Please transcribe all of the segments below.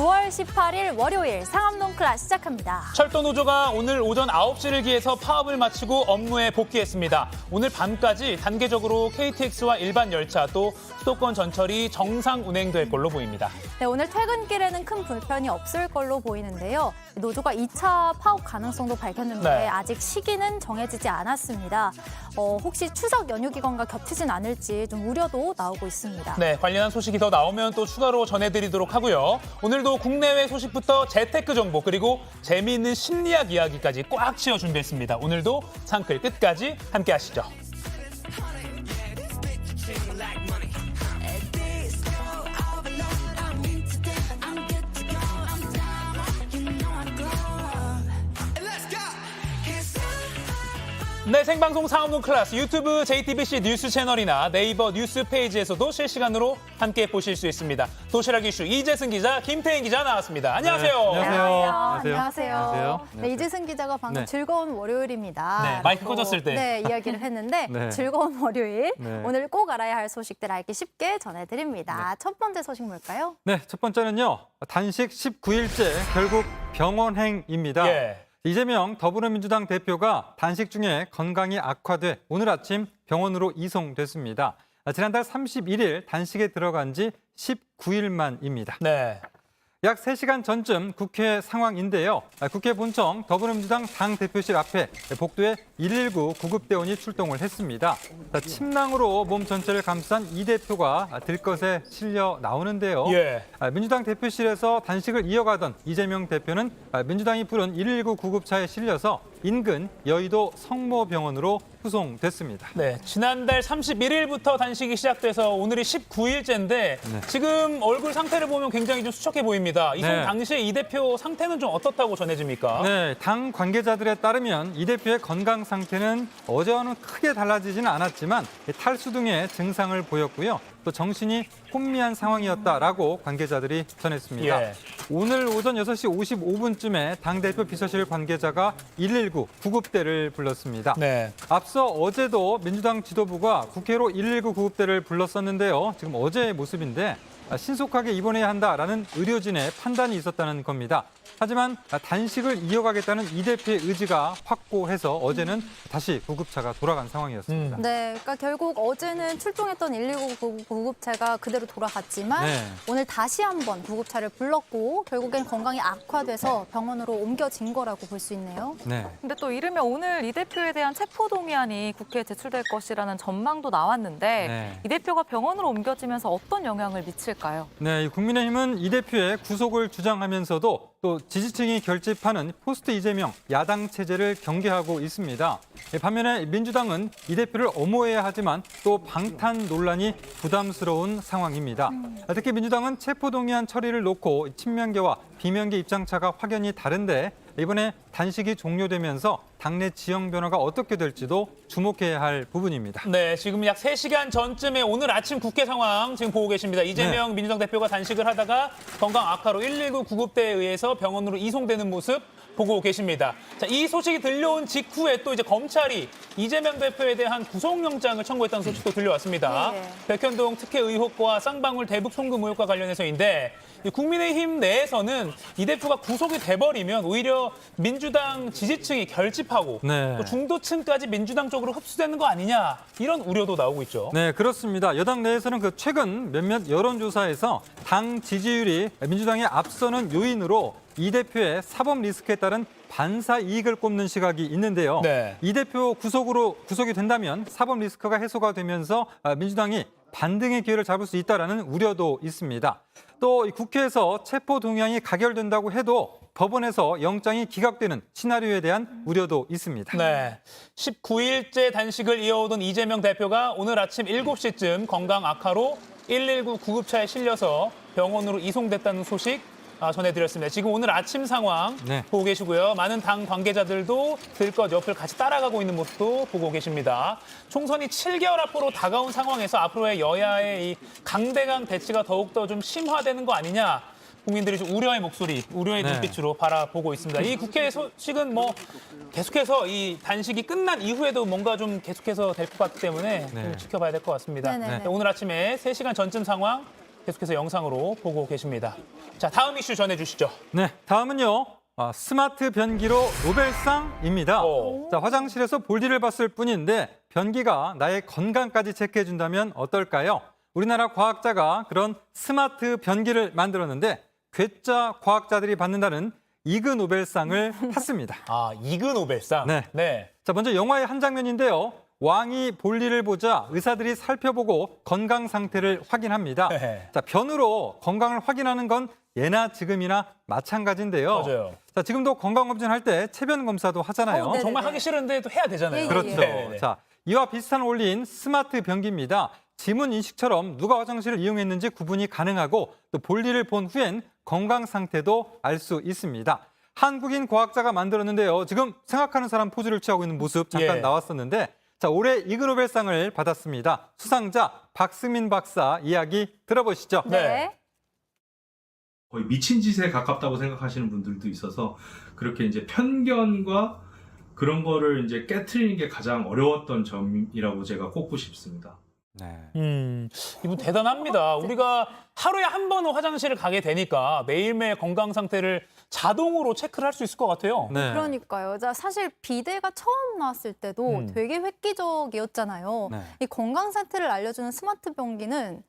9월 18일 월요일 상암동 클래스 시작합니다. 철도노조가 오늘 오전 9시를 기해서 파업을 마치고 업무에 복귀했습니다. 오늘 밤까지 단계적으로 KTX와 일반 열차 또 수도권 전철이 정상 운행될 걸로 보입니다. 네, 오늘 퇴근길에는 큰 불편이 없을 걸로 보이는데요. 노조가 2차 파업 가능성도 밝혔는데 네. 아직 시기는 정해지지 않았습니다. 혹시 추석 연휴 기간과 겹치진 않을지 좀 우려도 나오고 있습니다. 네, 관련한 소식이 더 나오면 또 추가로 전해드리도록 하고요. 오늘도 국내외 소식부터 재테크 정보 그리고 재미있는 심리학 이야기까지 꽉 채워 준비했습니다. 오늘도 상클 끝까지 함께 하시죠. 네, 생방송 상암동 클래스 유튜브 JTBC 뉴스 채널이나 네이버 뉴스 페이지에서도 실시간으로 함께 보실 수 있습니다. 도시락 이슈 이재승 기자, 김태인 기자 나왔습니다. 안녕하세요. 네, 안녕하세요. 안녕하세요. 안녕하세요. 네, 이재승 기자가 방금 네. 즐거운 월요일입니다. 네, 마이크 꺼졌을 때. 네, 이야기를 했는데 네. 즐거운 월요일. 네. 오늘 꼭 알아야 할 소식들 알기 쉽게 전해드립니다. 첫 번째 소식 뭘까요? 네, 첫 번째는요. 단식 19일째 결국 병원행입니다. 예. 이재명 더불어민주당 대표가 단식 중에 건강이 악화돼 오늘 아침 병원으로 이송됐습니다. 지난달 31일 단식에 들어간 지 19일 만입니다. 네. 약 3시간 전쯤 국회 상황인데요. 국회 본청 더불어민주당 당대표실 앞에 복도에 119 구급대원이 출동을 했습니다. 침낭으로 몸 전체를 감싼 이 대표가 들것에 실려 나오는데요. 예. 민주당 대표실에서 단식을 이어가던 이재명 대표는 민주당이 부른 119 구급차에 실려서 인근 여의도 성모병원으로 후송됐습니다. 네, 지난달 31일부터 단식이 시작돼서 오늘이 19일째인데 지금 얼굴 상태를 보면 굉장히 좀 수척해 보입니다. 이송 네. 당시에 이 대표 상태는 좀 어떻다고 전해집니까? 네, 당 관계자들에 따르면 이 대표의 건강 상태는 어제와는 크게 달라지지는 않았지만 탈수 등의 증상을 보였고요. 또 정신이 혼미한 상황이었다라고 관계자들이 전했습니다. 예. 오늘 오전 6시 55분쯤에 당대표 비서실 관계자가 119 구급대를 불렀습니다. 네. 앞서 어제도 민주당 지도부가 국회로 119 구급대를 불렀었는데요. 지금 어제의 모습인데 신속하게 입원해야 한다라는 의료진의 판단이 있었다는 겁니다. 하지만 단식을 이어가겠다는 이 대표의 의지가 확고해서 어제는 다시 구급차가 돌아간 상황이었습니다. 네, 그러니까 결국 어제는 출동했던 119 구급차가 그대로 돌아갔지만 네. 오늘 다시 한번 구급차를 불렀고 결국엔 건강이 악화돼서 병원으로 옮겨진 거라고 볼 수 있네요. 네. 근데 또 이르면 오늘 이 대표에 대한 체포동의안이 국회에 제출될 것이라는 전망도 나왔는데 네. 이 대표가 병원으로 옮겨지면서 어떤 영향을 미칠까요? 네, 국민의힘은 이 대표의 구속을 주장하면서도 또 지지층이 결집하는 포스트 이재명 야당 체제를 경계하고 있습니다. 반면에 민주당은 이 대표를 엄호해야 하지만 또 방탄 논란이 부담스러운 상황입니다. 특히 민주당은 체포동의안 처리를 놓고 친명계와 비명계 입장차가 확연히 다른데 이번에 단식이 종료되면서 당내 지형 변화가 어떻게 될지도 주목해야 할 부분입니다. 네, 지금 약 3시간 전쯤에 오늘 아침 국회 상황 지금 보고 계십니다. 이재명 민주당 대표가 단식을 하다가 건강 악화로 119 구급대에 의해서 병원으로 이송되는 모습 보고 계십니다. 자, 이 소식이 들려온 직후에 또 이제 검찰이 이재명 대표에 대한 구속영장을 청구했다는 소식도 들려왔습니다. 네. 백현동 특혜 의혹과 쌍방울 대북 송금 의혹과 관련해서인데 국민의힘 내에서는 이 대표가 구속이 돼버리면 오히려 민주당 지지층이 결집하고 네. 또 중도층까지 민주당 쪽으로 흡수되는 거 아니냐 이런 우려도 나오고 있죠. 네, 그렇습니다. 여당 내에서는 최근 몇몇 여론조사에서 당 지지율이 민주당에 앞서는 요인으로 이 대표의 사법 리스크에 따른 반사 이익을 꼽는 시각이 있는데요. 네. 이 대표 구속이 된다면 사법 리스크가 해소가 되면서 민주당이 반등의 기회를 잡을 수 있다는 우려도 있습니다. 또 국회에서 체포동의안이 가결된다고 해도 법원에서 영장이 기각되는 시나리오에 대한 우려도 있습니다. 네, 19일째 단식을 이어오던 이재명 대표가 오늘 아침 7시쯤 건강 악화로 119 구급차에 실려서 병원으로 이송됐다는 소식 전해드렸습니다. 지금 오늘 아침 상황 네. 보고 계시고요. 많은 당 관계자들도 들것 옆을 같이 따라가고 있는 모습도 보고 계십니다. 총선이 7개월 앞으로 다가온 상황에서 앞으로의 여야의 이 강대강 대치가 더욱더 좀 심화되는 거 아니냐. 국민들이 좀 우려의 목소리, 우려의 네. 눈빛으로 바라보고 있습니다. 이 국회 소식은 뭐 계속해서 이 단식이 끝난 이후에도 뭔가 좀 계속해서 될 것 같기 때문에 네. 좀 지켜봐야 될 것 같습니다. 네네네. 오늘 아침에 3시간 전쯤 상황 계속해서 영상으로 보고 계십니다. 자, 다음 이슈 전해주시죠. 네, 다음은요. 스마트 변기로 노벨상입니다. 오. 자, 화장실에서 볼일을 봤을 뿐인데 변기가 나의 건강까지 체크해준다면 어떨까요? 우리나라 과학자가 그런 스마트 변기를 만들었는데 괴짜 과학자들이 받는다는 이그 노벨상을 탔습니다. 아, 이그 노벨상. 네. 자, 먼저 영화의 한 장면인데요. 왕이 볼일을 보자 의사들이 살펴보고 건강 상태를 확인합니다. 네. 자, 변으로 건강을 확인하는 건 예나 지금이나 마찬가지인데요. 맞아요. 자, 지금도 건강검진할 때 체변 검사도 하잖아요. 네. 정말 하기 싫은데 또 해야 되잖아요. 예, 그렇죠. 네네네. 자, 이와 비슷한 원리인 스마트 변기입니다. 지문 인식처럼 누가 화장실을 이용했는지 구분이 가능하고 또 볼일을 본 후엔 건강 상태도 알 수 있습니다. 한국인 과학자가 만들었는데요. 지금 생각하는 사람 포즈를 취하고 있는 모습 잠깐 예. 나왔었는데 자, 올해 이그노벨상을 받았습니다. 수상자 박승민 박사 이야기 들어보시죠. 네. 거의 미친 짓에 가깝다고 생각하시는 분들도 있어서 그렇게 이제 편견과 그런 거를 이제 깨트리는 게 가장 어려웠던 점이라고 제가 꼽고 싶습니다. 네. 이분 대단합니다. 우리가 하루에 한 번은 화장실을 가게 되니까 매일매일 건강 상태를 자동으로 체크를 할 수 있을 것 같아요. 네. 그러니까요. 자, 사실 비데가 처음 나왔을 때도 되게 획기적이었잖아요. 네. 이 건강 상태를 알려주는 스마트 변기는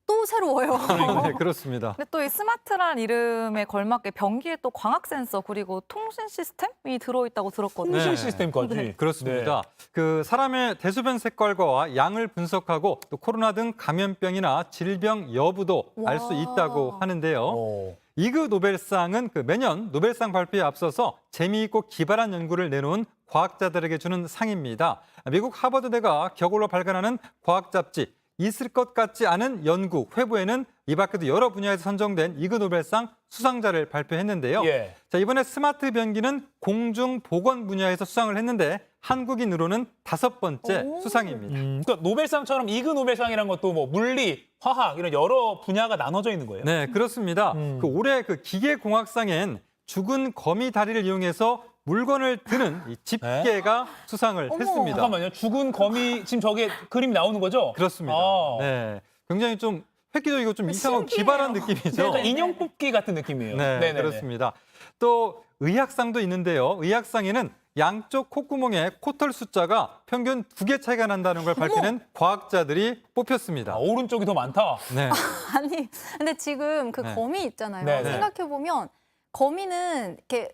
또 새로워요. 네, 그렇습니다. 근데 또 이 스마트란 이름에 걸맞게 변기에 또 광학 센서 그리고 통신 시스템이 들어있다고 들었거든요. 통신 네. 시스템까지. 그렇습니다. 그 사람의 대소변 색깔과 양을 분석하고 또 코로나 등 감염병이나 질병 여부도 알 수 와. 있다고 하는데요. 오. 이그 노벨상은 그 매년 노벨상 발표에 앞서서 재미있고 기발한 연구를 내놓은 과학자들에게 주는 상입니다. 미국 하버드대가 겨울로 발간하는 과학 잡지 있을 것 같지 않은 연구 회부에는 이 밖에도 여러 분야에서 선정된 이그 노벨상 수상자를 발표했는데요. 예. 자, 이번에 스마트 변기는 공중 보건 분야에서 수상을 했는데 한국인으로는 5번째 오. 수상입니다. 그러니까 노벨상처럼 이그 노벨상이라는 것도 뭐 물리, 화학 이런 여러 분야가 나눠져 있는 거예요. 네, 그렇습니다. 그 올해 그 기계공학상엔 죽은 거미 다리를 이용해서 물건을 드는 이 집게가 수상을 어머. 했습니다. 잠깐만요. 죽은 거미 지금 저게 그림이 나오는 거죠? 그렇습니다. 아. 네, 굉장히 좀 획기적이고 좀 이상하고 신기해요. 기발한 느낌이죠. 약간 인형 뽑기 같은 느낌이에요. 네, 네네네. 그렇습니다. 또 의학상도 있는데요. 의학상에는 양쪽 콧구멍의 코털 숫자가 평균 2개 차이가 난다는 걸 밝히는 과학자들이 뽑혔습니다. 아, 오른쪽이 더 많다. 네, 아니, 근데 지금 그 네. 거미 있잖아요. 네, 네. 생각해보면 거미는 이렇게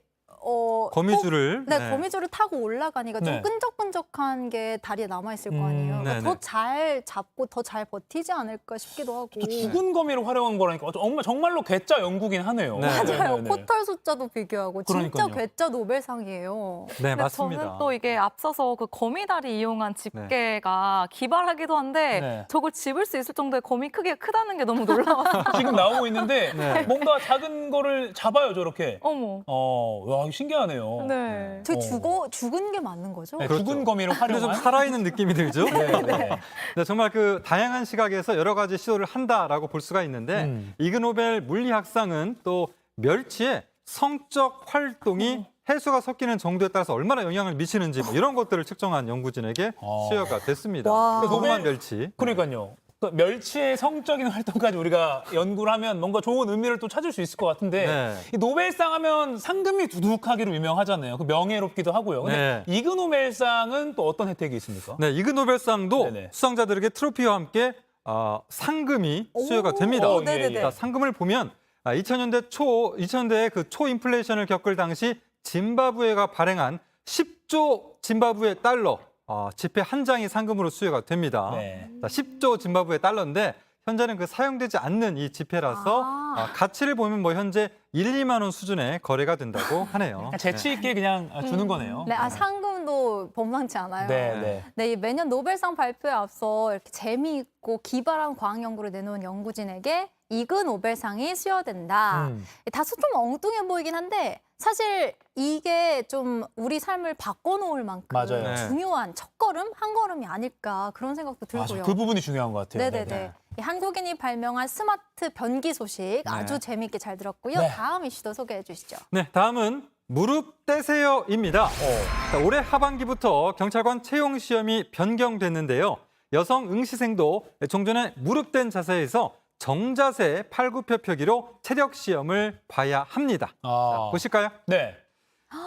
거미줄을 네, 거미줄을 타고 올라가니까 좀 네. 끈적끈적한 게 다리에 남아있을 거 아니에요. 네네. 더 잘 잡고 더 잘 버티지 않을까 싶기도 하고. 또 죽은 거미를 활용한 거라니까 정말로 괴짜 연구긴 하네요. 네. 맞아요. 네네네. 코털 숫자도 비교하고 진짜 그러니까요. 괴짜 노벨상이에요. 네, 근데 맞습니다. 저는 또 이게 앞서서 그 거미다리 이용한 집게가 기발하기도 한데 네. 저걸 집을 수 있을 정도의 거미 크기가 크다는 게 너무 놀라웠어요. 지금 나오고 있는데 네. 뭔가 작은 거를 잡아요, 저렇게. 어머. 와, 신기하네요. 네. 저게 어. 죽은 게 맞는 거죠? 네, 그렇죠. 죽은 거미를 근데 좀 활용한. 살아있는 느낌이 들죠? 네, 네. 네, 정말 그 다양한 시각에서 여러 가지 시도를 한다라고 볼 수가 있는데 이그노벨 물리학상은 또 멸치의 성적 활동이 해수가 섞이는 정도에 따라서 얼마나 영향을 미치는지 뭐 이런 것들을 측정한 연구진에게 수여가 됐습니다. 와. 소금한 노벨- 멸치. 그러니까요. 그 멸치의 성적인 활동까지 우리가 연구를 하면 뭔가 좋은 의미를 또 찾을 수 있을 것 같은데 네. 이 노벨상 하면 상금이 두둑하기로 유명하잖아요. 그 명예롭기도 하고요. 근데 네. 이그 노벨상은 또 어떤 혜택이 있습니까? 네, 이그노벨상도 네네. 수상자들에게 트로피와 함께 상금이 수여가 됩니다. 오, 네네네. 자, 상금을 보면 2000년대에 그 초인플레이션을 겪을 당시 짐바브웨가 발행한 10조 짐바브웨 달러 지폐 한 장이 상금으로 수여가 됩니다. 네. 자, 10조 짐바브웨 달러인데 현재는 그 사용되지 않는 이 지폐라서 가치를 보면 뭐 현재 1, 2만 원 수준의 거래가 된다고 하네요. 그냥 재치 있게 그냥 주는 거네요. 네, 상금도 범상치 않아요. 네, 네. 네, 이 매년 노벨상 발표에 앞서 이렇게 재미있고 기발한 과학 연구를 내놓은 연구진에게 이그 노벨상이 수여된다. 다소 좀 엉뚱해 보이긴 한데 사실 이게 좀 우리 삶을 바꿔놓을 만큼 맞아요. 네. 중요한 첫걸음, 한 걸음이 아닐까 그런 생각도 맞아, 들고요. 그 부분이 중요한 것 같아요. 네네네. 이 한국인이 발명한 스마트 변기 소식 아주 재미있게 잘 들었고요. 네. 다음 이슈도 소개해 주시죠. 네, 다음은 무릎 떼세요입니다. 자, 올해 하반기부터 경찰관 채용 시험이 변경됐는데요. 여성 응시생도 종전에 무릎 뗀 자세에서 정자세 팔굽혀펴기로 체력 시험을 봐야 합니다. 자, 보실까요? 네.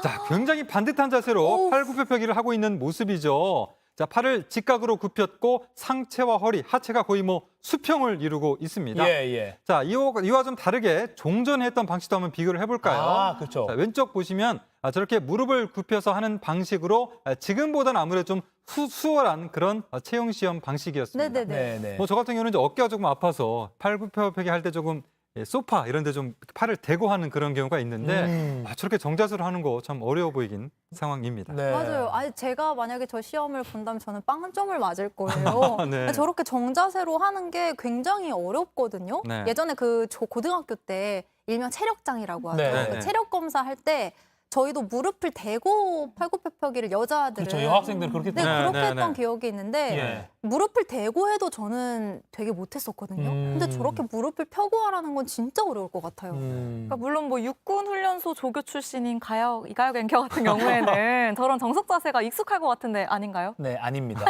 자, 굉장히 반듯한 자세로 팔굽혀펴기를 하고 있는 모습이죠. 자, 팔을 직각으로 굽혔고 상체와 허리, 하체가 거의 뭐 수평을 이루고 있습니다. 예. 자, 이와 좀 다르게 종전했던 방식도 한번 비교를 해볼까요? 아, 그렇죠. 자, 왼쪽 보시면 저렇게 무릎을 굽혀서 하는 방식으로 지금보다는 아무래도 좀 수월한 그런 체형 시험 방식이었습니다. 네네네. 네. 뭐 저 같은 경우는 이제 어깨가 조금 아파서 팔굽혀펴기 할 때 조금 소파 이런 데 좀 팔을 대고 하는 그런 경우가 있는데 저렇게 정자세로 하는 거 참 어려워 보이긴 상황입니다. 네. 맞아요. 아니, 제가 만약에 저 시험을 본다면 저는 빵 한 점을 맞을 거예요. 네. 저렇게 정자세로 하는 게 굉장히 어렵거든요. 네. 예전에 저 고등학교 때 일명 체력장이라고 하죠. 네. 그 체력 검사할 때 저희도 무릎을 대고 팔굽혀펴기를 여자들은 그렇죠. 여학생들은 그렇게 네, 네, 그렇게 네, 했던 네. 기억이 있는데 예. 무릎을 대고 해도 저는 되게 못했었거든요. 근데 저렇게 무릎을 펴고 하라는 건 진짜 어려울 것 같아요. 그러니까 물론 뭐 육군 훈련소 조교 출신인 이가혁 앵커 같은 경우에는 저런 정석 자세가 익숙할 것 같은데 아닌가요? 네, 아닙니다.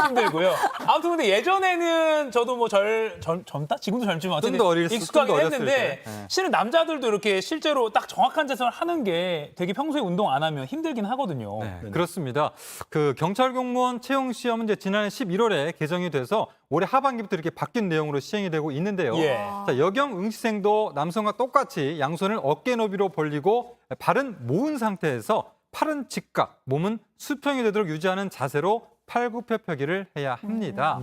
힘들고요. 아무튼 근데 예전에는 저도 뭐 젊다? 지금도 젊지만 좀 어쨌든 더 어릴 익숙하긴 좀 더 어렸을 했는데 때. 네. 실은 남자들도 이렇게 실제로 딱 정확한 자세를 하는 게 되게 평소에 운동 안 하면 힘들긴 하거든요. 네, 그렇습니다. 그 경찰 공무원 채용 시험은 이제 지난해 11월에 개정이 돼서 올해 하반기부터 이렇게 바뀐 내용으로 시행이 되고 있는데요. 예. 자, 여경 응시생도 남성과 똑같이 양손을 어깨 너비로 벌리고 발은 모은 상태에서 팔은 직각, 몸은 수평이 되도록 유지하는 자세로 팔굽혀펴기를 해야 합니다.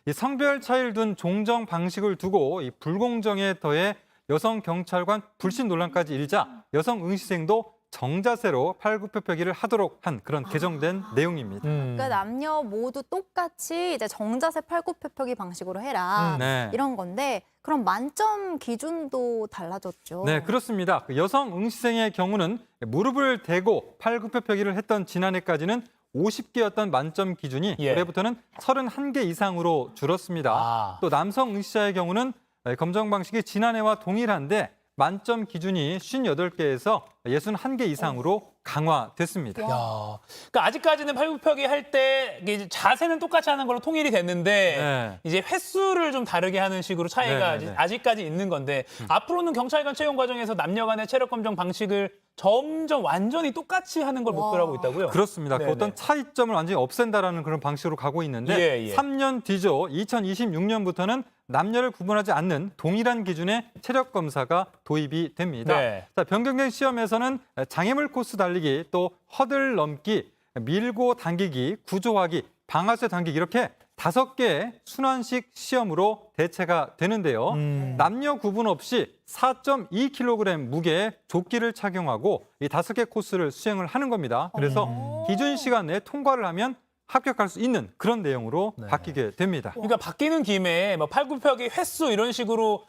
이 성별 차이를 둔 종정 방식을 두고 이 불공정에 더해 여성 경찰관 불신 논란까지 일자 여성 응시생도 정자세로 팔굽혀펴기를 하도록 한 그런 개정된 내용입니다. 그러니까 남녀 모두 똑같이 이제 정자세 팔굽혀펴기 방식으로 해라. 네. 이런 건데 그럼 만점 기준도 달라졌죠. 네, 그렇습니다. 그 여성 응시생의 경우는 무릎을 대고 팔굽혀펴기를 했던 지난해까지는 50개였던 만점 기준이 예. 올해부터는 31개 이상으로 줄었습니다. 아. 또 남성 응시자의 경우는 검정 방식이 지난해와 동일한데 만점 기준이 58개에서 61개 이상으로 강화됐습니다. 야, 그러니까 아직까지는 팔굽혀펴기 할 때 이제 자세는 똑같이 하는 걸로 통일이 됐는데 네. 이제 횟수를 좀 다르게 하는 식으로 차이가 네, 네, 네. 아직까지 있는 건데 앞으로는 경찰관 채용 과정에서 남녀 간의 체력 검정 방식을 점점 완전히 똑같이 하는 걸 목표로 하고 있다고요? 그렇습니다. 그 네네. 어떤 차이점을 완전히 없앤다라는 그런 방식으로 가고 있는데 예. 3년 뒤죠. 2026년부터는 남녀를 구분하지 않는 동일한 기준의 체력 검사가 도입이 됩니다. 네. 자, 변경된 시험에서는 장애물 코스 달리기, 또 허들 넘기, 밀고 당기기, 구조하기, 방아쇠 당기기 이렇게 5개의 순환식 시험으로 대체가 되는데요. 남녀 구분 없이 4.2kg 무게의 조끼를 착용하고 이 5개 코스를 수행을 하는 겁니다. 그래서 기준 시간 내에 통과를 하면 합격할 수 있는 그런 내용으로 바뀌게 됩니다. 그러니까 바뀌는 김에 뭐 팔굽혀펴기 횟수 이런 식으로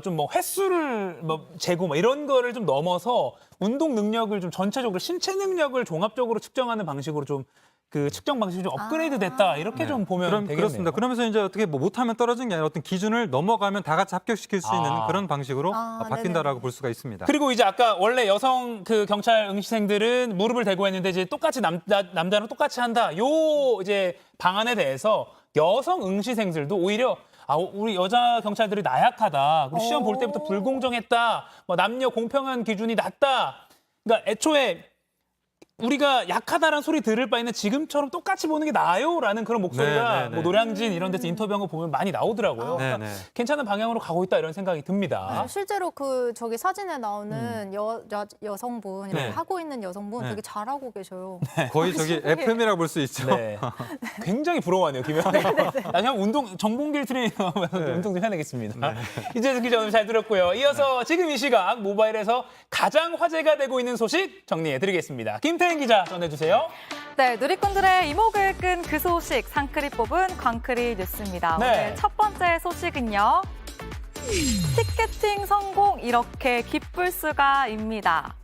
좀 뭐 횟수를 뭐 재고 뭐 이런 거를 좀 넘어서 운동 능력을 좀 전체적으로 신체 능력을 종합적으로 측정하는 방식으로 좀 그 측정 방식이 좀 업그레이드 됐다 이렇게 좀 보면 되겠네요. 그렇습니다. 그러면서 이제 어떻게 뭐 못하면 떨어진 게 아니라 어떤 기준을 넘어가면 다 같이 합격시킬 수 있는 그런 방식으로 바뀐다라고 네네. 볼 수가 있습니다. 그리고 이제 아까 원래 여성 그 경찰 응시생들은 무릎을 대고 했는데 이제 똑같이 남자랑 똑같이 한다. 요 이제 방안에 대해서 여성 응시생들도 오히려 우리 여자 경찰들이 나약하다. 그리고 시험 볼 때부터 불공정했다. 뭐 남녀 공평한 기준이 낮다. 그러니까 애초에 우리가 약하다라는 소리 들을 바에는 지금처럼 똑같이 보는 게 나아요라는 그런 목소리가 네. 뭐 노량진 이런 데서 인터뷰한 거 보면 많이 나오더라고요. 네, 그러니까 네. 괜찮은 방향으로 가고 있다 이런 생각이 듭니다. 실제로 저기 사진에 나오는 여성분 이렇게 네. 하고 있는 여성분 네. 되게 잘하고 계셔요. 거의 저기 FM이라고 볼 수 있죠. 네. 굉장히 부러워하네요, 김현아. 나중에 운동, 정봉길 트레이너 하면서 운동 좀 해야 되겠습니다. 이재석 기자 오늘 잘 들었고요. 이어서 지금 이 시각 모바일에서 가장 화제가 되고 있는 소식 정리해드리겠습니다. 김태인 기자 전해주세요. 네, 누리꾼들의 이목을 끈 그 소식 상크리 뽑은 광크리 뉴스입니다. 네. 오늘 첫 번째 소식은요. 티켓팅 성공 이렇게 기쁠 수가입니다.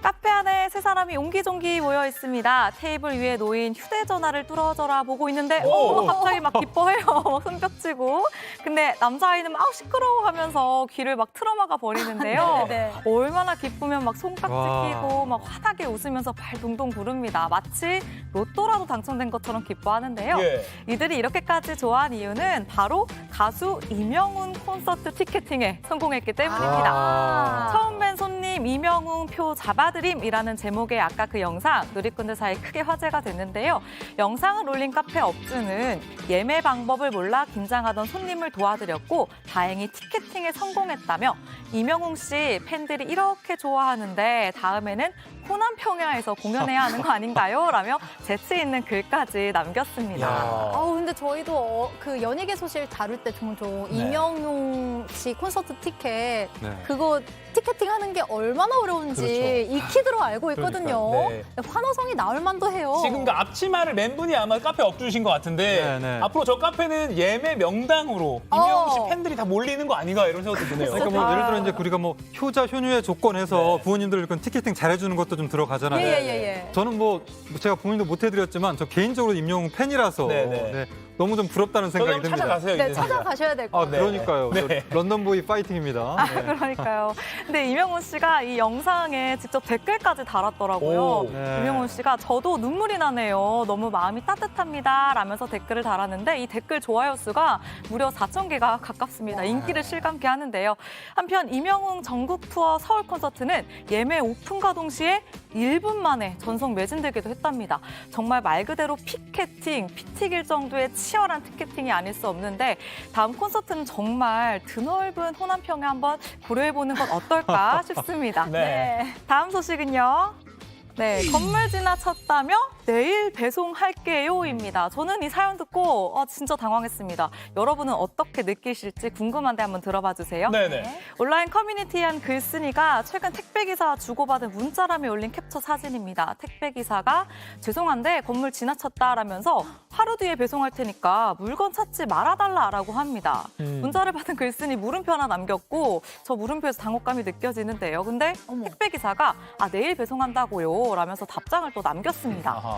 카페 안에 세 사람이 옹기종기 모여 있습니다. 테이블 위에 놓인 휴대전화를 뚫어져라 보고 있는데 갑자기 막 기뻐해요. 손뼉치고. 근데 남자아이는 막 시끄러워하면서 귀를 막 틀어막아 버리는데요. 네. 얼마나 기쁘면 막 손깍지 와. 끼고 막 환하게 웃으면서 발 동동 구릅니다. 마치 로또라도 당첨된 것처럼 기뻐하는데요. 예. 이들이 이렇게까지 좋아한 이유는 바로 가수 이명웅 콘서트 티켓팅에 성공했기 때문입니다. 아. 처음 뵌 손님 이명웅 표 잡아드림이라는 제목의 아까 그 영상 누리꾼들 사이 크게 화제가 됐는데요. 영상을 올린 카페 업주는 예매 방법을 몰라 긴장하던 손님을 도와드렸고 다행히 티켓팅에 성공했다며 이명웅 씨 팬들이 이렇게 좋아하는데 다음에는 호남 평야에서 공연해야 하는 거 아닌가요? 라며 재치 있는 글까지 남겼습니다. 아우 근데 저희도 그 연예계 소식 다룰 때 종종 네. 이명용 씨 콘서트 티켓 네. 그거 티켓팅 하는 게 얼마나 어려운지 익히들어 알고 있거든요. 그러니까, 네. 환호성이 나올 만도 해요. 지금 그 앞치마를 맨 분이 아마 카페 업주신 것 같은데 네. 앞으로 저 카페는 예매 명당으로 이명웅 씨 팬들이 다 몰리는 거 아닌가 이런 생각도 드네요. 그러니까 뭐 예를 들어 이제 우리가 뭐 효자 효녀의 조건에서 네. 부모님들 그 티켓팅 잘해주는 것도 좀 들어가잖아요. 예. 저는 뭐 제가 부모님도 못 해드렸지만 저 개인적으로 임영웅 팬이라서 네네. 네, 너무 좀 부럽다는 저도 생각이 한번 듭니다. 찾아가세요. 네, 이제. 찾아가셔야 될 것 아 같아요. 그러니까요. 네. 저 런던보이 파이팅입니다. 네. 그러니까요. 근데 이명훈 씨가 이 영상에 직접 댓글까지 달았더라고요. 오. 네. 이명훈 씨가 저도 눈물이 나네요. 너무 마음이 따뜻합니다. 라면서 댓글을 달았는데 이 댓글 좋아요 수가 무려 4,000개가 가깝습니다. 인기를 실감케 하는데요. 한편 이명웅 전국 투어 서울 콘서트는 예매 오픈과 동시에 1분 만에 전석 매진되기도 했답니다. 정말 말 그대로 피켓팅, 피 튀길 정도의 치열한 티켓팅이 아닐 수 없는데 다음 콘서트는 정말 드넓은 호남 평야 한번 고려해보는 건 어떨까 싶습니다. 네. 다음 소식은요. 네, 건물 지나쳤다며 내일 배송할게요입니다. 저는 이 사연 듣고 진짜 당황했습니다. 여러분은 어떻게 느끼실지 궁금한데 한번 들어봐 주세요. 네네. 온라인 커뮤니티의 한 글쓴이가 최근 택배기사와 주고받은 문자람에 올린 캡처 사진입니다. 택배기사가 죄송한데 건물 지나쳤다라면서 하루 뒤에 배송할 테니까 물건 찾지 말아달라라고 합니다. 문자를 받은 글쓴이 물음표 하나 남겼고 저 물음표에서 당혹감이 느껴지는데요. 근데 택배기사가 내일 배송한다고요 라면서 답장을 또 남겼습니다. 아하.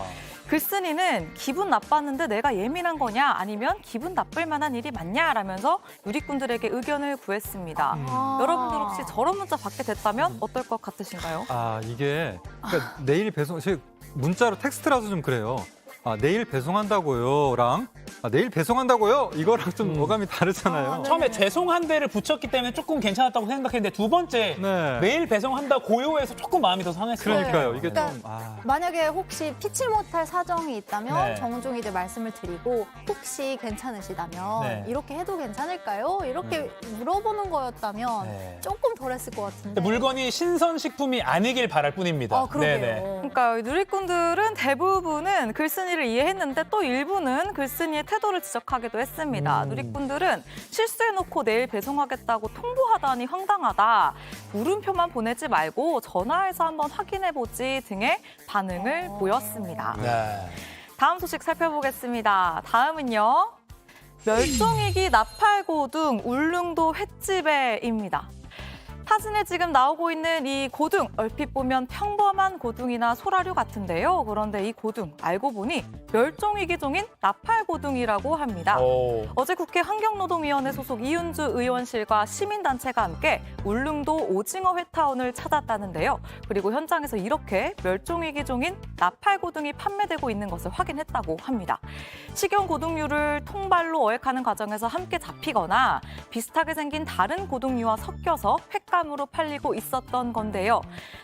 글쓴이는 기분 나빴는데 내가 예민한 거냐 아니면 기분 나쁠 만한 일이 맞냐 라면서 누리꾼들에게 의견을 구했습니다. 여러분들 혹시 저런 문자 받게 됐다면 어떨 것 같으신가요? 아 이게 그러니까 내일 배송 문자로 텍스트라서 좀 그래요. 내일 배송한다고요랑 내일 배송한다고요 이거랑 좀 어감이 다르잖아요. 처음에 죄송한데를 붙였기 때문에 조금 괜찮았다고 생각했는데 두 번째 네. 내일 배송한다 고요해서 조금 마음이 더 상했어요. 그러니까요. 이게 그러니까 좀 만약에 혹시 피치 못할 사정이 있다면 네. 정중히 말씀을 드리고 혹시 괜찮으시다면 네. 이렇게 해도 괜찮을까요? 이렇게 물어보는 거였다면 네. 조금 덜했을 것 같은데. 물건이 신선식품이 아니길 바랄 뿐입니다. 그러게요. 그러니까 누리꾼들은 대부분은 글쓴이를 이해했는데 또 일부는 글쓴이의 태도를 지적하기도 했습니다. 누리꾼들은 실수해놓고 내일 배송하겠다고 통보하다니 황당하다. 물음표만 보내지 말고 전화해서 한번 확인해보지 등의 반응을 보였습니다. 네. 다음 소식 살펴보겠습니다. 다음은요. 멸종위기 나팔고둥 울릉도 횟집에입니다. 사진에 지금 나오고 있는 이 고둥, 얼핏 보면 평범한 고둥이나 소라류 같은데요. 그런데 이 고둥, 알고 보니 멸종위기종인 나팔고둥이라고 합니다. 어제 국회 환경노동위원회 소속 이윤주 의원실과 시민단체가 함께 울릉도 오징어 회타운을 찾았다는데요. 그리고 현장에서 이렇게 멸종위기종인 나팔고둥이 판매되고 있는 것을 확인했다고 합니다. 식용고둥류를 통발로 어획하는 과정에서 함께 잡히거나 비슷하게 생긴 다른 고둥류와 섞여서 횟감으로 팔리고 있었던 건데요.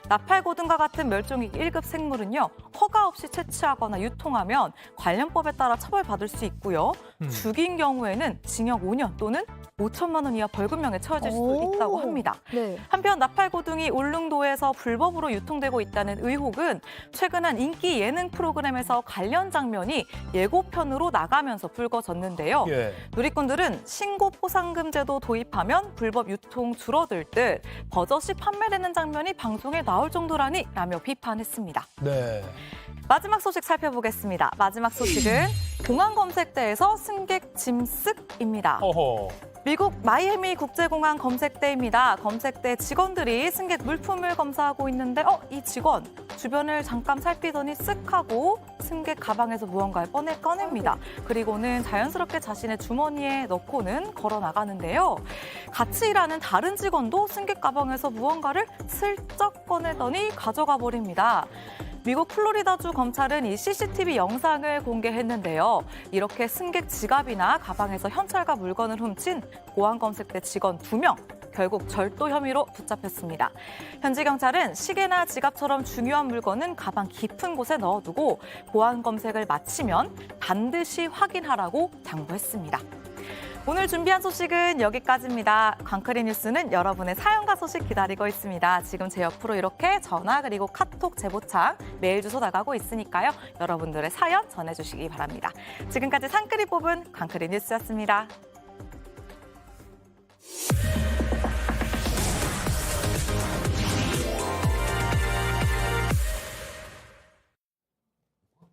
나팔고등과 같은 멸종위기 1급 생물은요. 허가 없이 채취하거나 유통하면 관련법에 따라 처벌받을 수 있고요. 죽인 경우에는 징역 5년 또는 5천만 원 이하 벌금형에 처해질 수 있다고 합니다. 네. 한편 나팔고둥이 울릉도에서 불법으로 유통되고 있다는 의혹은 최근 한 인기 예능 프로그램에서 관련 장면이 예고편으로 나가면서 불거졌는데요. 예. 누리꾼들은 신고 포상금 제도 도입하면 불법 유통 줄어들 듯 버젓이 판매되는 장면이 방송에 나올 정도라니 라며 비판했습니다. 네. 마지막 소식 살펴보겠습니다. 마지막 소식은 공항 검색대에서 승객 짐 쓱입니다. 어허. 미국 마이애미 국제공항 검색대입니다. 검색대 직원들이 승객 물품을 검사하고 있는데 이 직원 주변을 잠깐 살피더니 쓱 하고 승객 가방에서 무언가를 꺼냅니다. 그리고는 자연스럽게 자신의 주머니에 넣고는 걸어 나가는데요. 같이 일하는 다른 직원도 승객 가방에서 무언가를 슬쩍 꺼내더니 가져가 버립니다. 미국 플로리다주 검찰은 이 CCTV 영상을 공개했는데요. 이렇게 승객 지갑이나 가방에서 현찰과 물건을 훔친 보안검색대 직원 2명, 결국 절도 혐의로 붙잡혔습니다. 현지 경찰은 시계나 지갑처럼 중요한 물건은 가방 깊은 곳에 넣어두고 보안검색을 마치면 반드시 확인하라고 당부했습니다. 오늘 준비한 소식은 여기까지입니다. 광크리 뉴스는 여러분의 사연과 소식 기다리고 있습니다. 지금 제 옆으로 이렇게 전화 그리고 카톡 제보창, 메일 주소 나가고 있으니까요. 여러분들의 사연 전해주시기 바랍니다. 지금까지 상크리 뽑은 광크리 뉴스였습니다.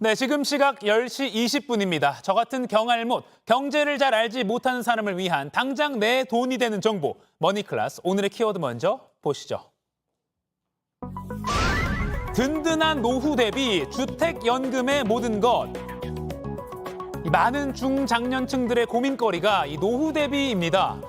네, 지금 시각 10시 20분입니다. 저 같은 경알못, 경제를 잘 알지 못하는 사람을 위한 당장 내 돈이 되는 정보, 머니클래스. 오늘의 키워드 먼저 보시죠. 든든한 노후 대비 주택연금의 모든 것. 이 많은 중장년층들의 고민거리가 이 노후 대비입니다.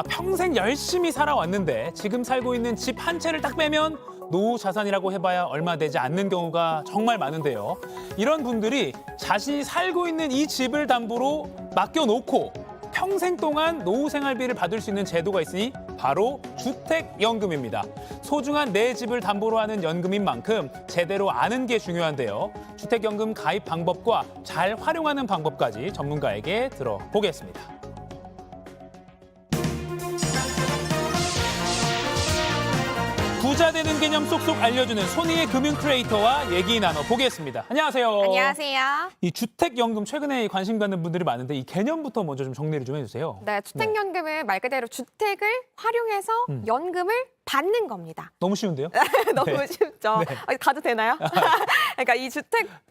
평생 열심히 살아왔는데 지금 살고 있는 집 한 채를 딱 빼면 노후 자산이라고 해봐야 얼마 되지 않는 경우가 정말 많은데요. 이런 분들이 자신이 살고 있는 이 집을 담보로 맡겨놓고 평생 동안 노후 생활비를 받을 수 있는 제도가 있으니 바로 주택연금입니다. 소중한 내 집을 담보로 하는 연금인 만큼 제대로 아는 게 중요한데요. 주택연금 가입 방법과 잘 활용하는 방법까지 전문가에게 들어보겠습니다. 부자 되는 개념 쏙쏙 알려주는 손희의 금융 크리에이터와 얘기 나눠보겠습니다. 안녕하세요. 안녕하세요. 이 주택연금 최근에 관심 갖는 분들이 많은데 이 개념부터 먼저 좀 정리를 좀 해주세요. 네, 주택연금은 말 그대로 주택을 활용해서 연금을 받는 겁니다. 너무 쉬운데요? 너무 네. 쉽죠? 네. 가도 되나요? 그러니까 이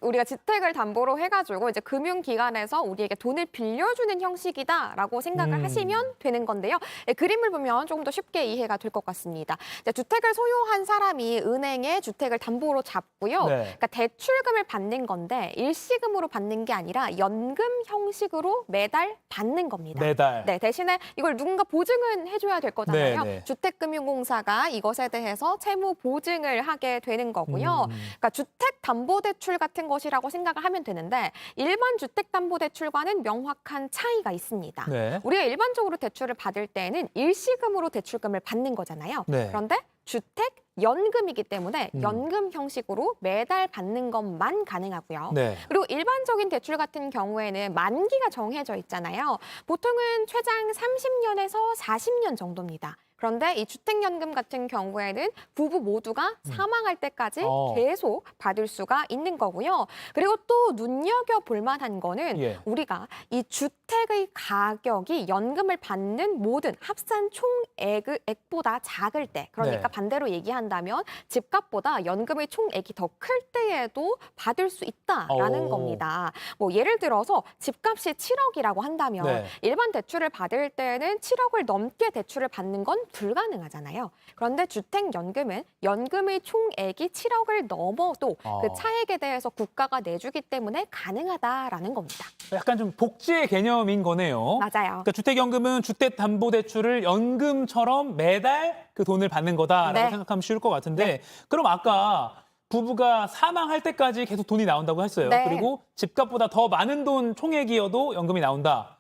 우리가 주택을 담보로 해가지고 이제 금융기관에서 우리에게 돈을 빌려주는 형식이다라고 생각을 하시면 되는 건데요. 그림을 보면 조금 더 쉽게 이해가 될 것 같습니다. 이제 주택을 소유한 사람이 은행에 주택을 담보로 잡고요. 네. 그러니까 대출금을 받는 건데 일시금으로 받는 게 아니라 연금 형식으로 매달 받는 겁니다. 매달. 네, 대신에 이걸 누군가 보증은 해줘야 될 거잖아요. 네, 네. 주택금융공사가 이것에 대해서 채무 보증을 하게 되는 거고요. 그러니까 주택담보대출 같은 것이라고 생각을 하면 되는데 일반 주택담보대출과는 명확한 차이가 있습니다. 네. 우리가 일반적으로 대출을 받을 때는 일시금으로 대출금을 받는 거잖아요. 네. 그런데 주택연금이기 때문에 연금 형식으로 매달 받는 것만 가능하고요. 네. 그리고 일반적인 대출 같은 경우에는 만기가 정해져 있잖아요. 보통은 최장 30년에서 40년 정도입니다. 그런데 이 주택연금 같은 경우에는 부부 모두가 사망할 때까지 계속 받을 수가 있는 거고요. 그리고 또 눈여겨볼 만한 거는 예. 우리가 이 주택의 가격이 연금을 받는 모든 합산 총액보다 작을 때, 그러니까 네. 반대로 얘기한다면 집값보다 연금의 총액이 더 클 때에도 받을 수 있다라는 겁니다. 뭐 예를 들어서 집값이 7억이라고 한다면 네. 일반 대출을 받을 때는 7억을 넘게 대출을 받는 건 불가능하잖아요. 그런데 주택연금은 연금의 총액이 7억을 넘어도 그 차액에 대해서 국가가 내주기 때문에 가능하다라는 겁니다. 약간 좀 복지의 개념인 거네요. 맞아요. 그러니까 주택연금은 주택담보대출을 연금처럼 매달 그 돈을 받는 거다라고 네. 생각하면 쉬울 것 같은데 그럼 아까 부부가 사망할 때까지 계속 돈이 나온다고 했어요. 네. 그리고 집값보다 더 많은 돈 총액이어도 연금이 나온다.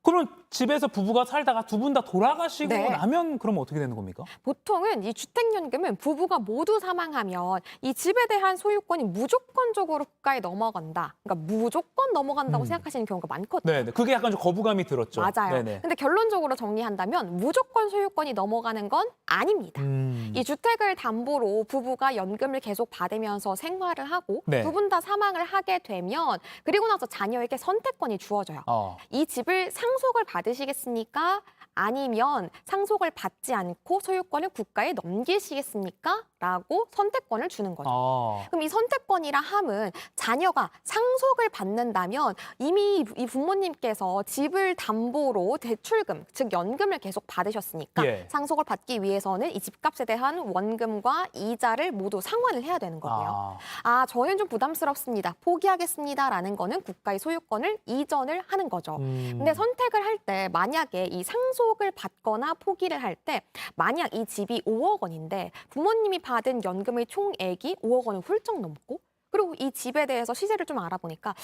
그러면 집에서 부부가 살다가 두 분 다 돌아가시고 네. 나면 그러면 어떻게 되는 겁니까? 보통은 이 주택연금은 부부가 모두 사망하면 이 집에 대한 소유권이 무조건적으로 국가에 넘어간다. 그러니까 무조건 넘어간다고 생각하시는 경우가 많거든요. 네, 그게 약간 좀 거부감이 들었죠. 맞아요. 네네. 근데 결론적으로 정리한다면 무조건 소유권이 넘어가는 건 아닙니다. 이 주택을 담보로 부부가 연금을 계속 받으면서 생활을 하고 네. 두 분 다 사망을 하게 되면 그리고 나서 자녀에게 선택권이 주어져요. 이 집을 상속을 받으시겠습니까? 아니면 상속을 받지 않고 소유권을 국가에 넘기시겠습니까? 라고 선택권을 주는 거죠. 아. 그럼 이 선택권이라 함은 자녀가 상속을 받는다면 이미 이 부모님께서 집을 담보로 대출금, 즉 연금을 계속 받으셨으니까 예. 상속을 받기 위해서는 이 집값에 대한 원금과 이자를 모두 상환을 해야 되는 거고요. 저는 좀 부담스럽습니다. 포기하겠습니다라는 거는 국가의 소유권을 이전을 하는 거죠. 근데 선택을 할 때 만약에 이 상속을 받거나 포기를 할 때 만약 이 집이 5억 원인데 부모님이 받은 연금의 총액이 5억 원을 훌쩍 넘고 그리고 이 집에 대해서 시세를 좀 알아보니까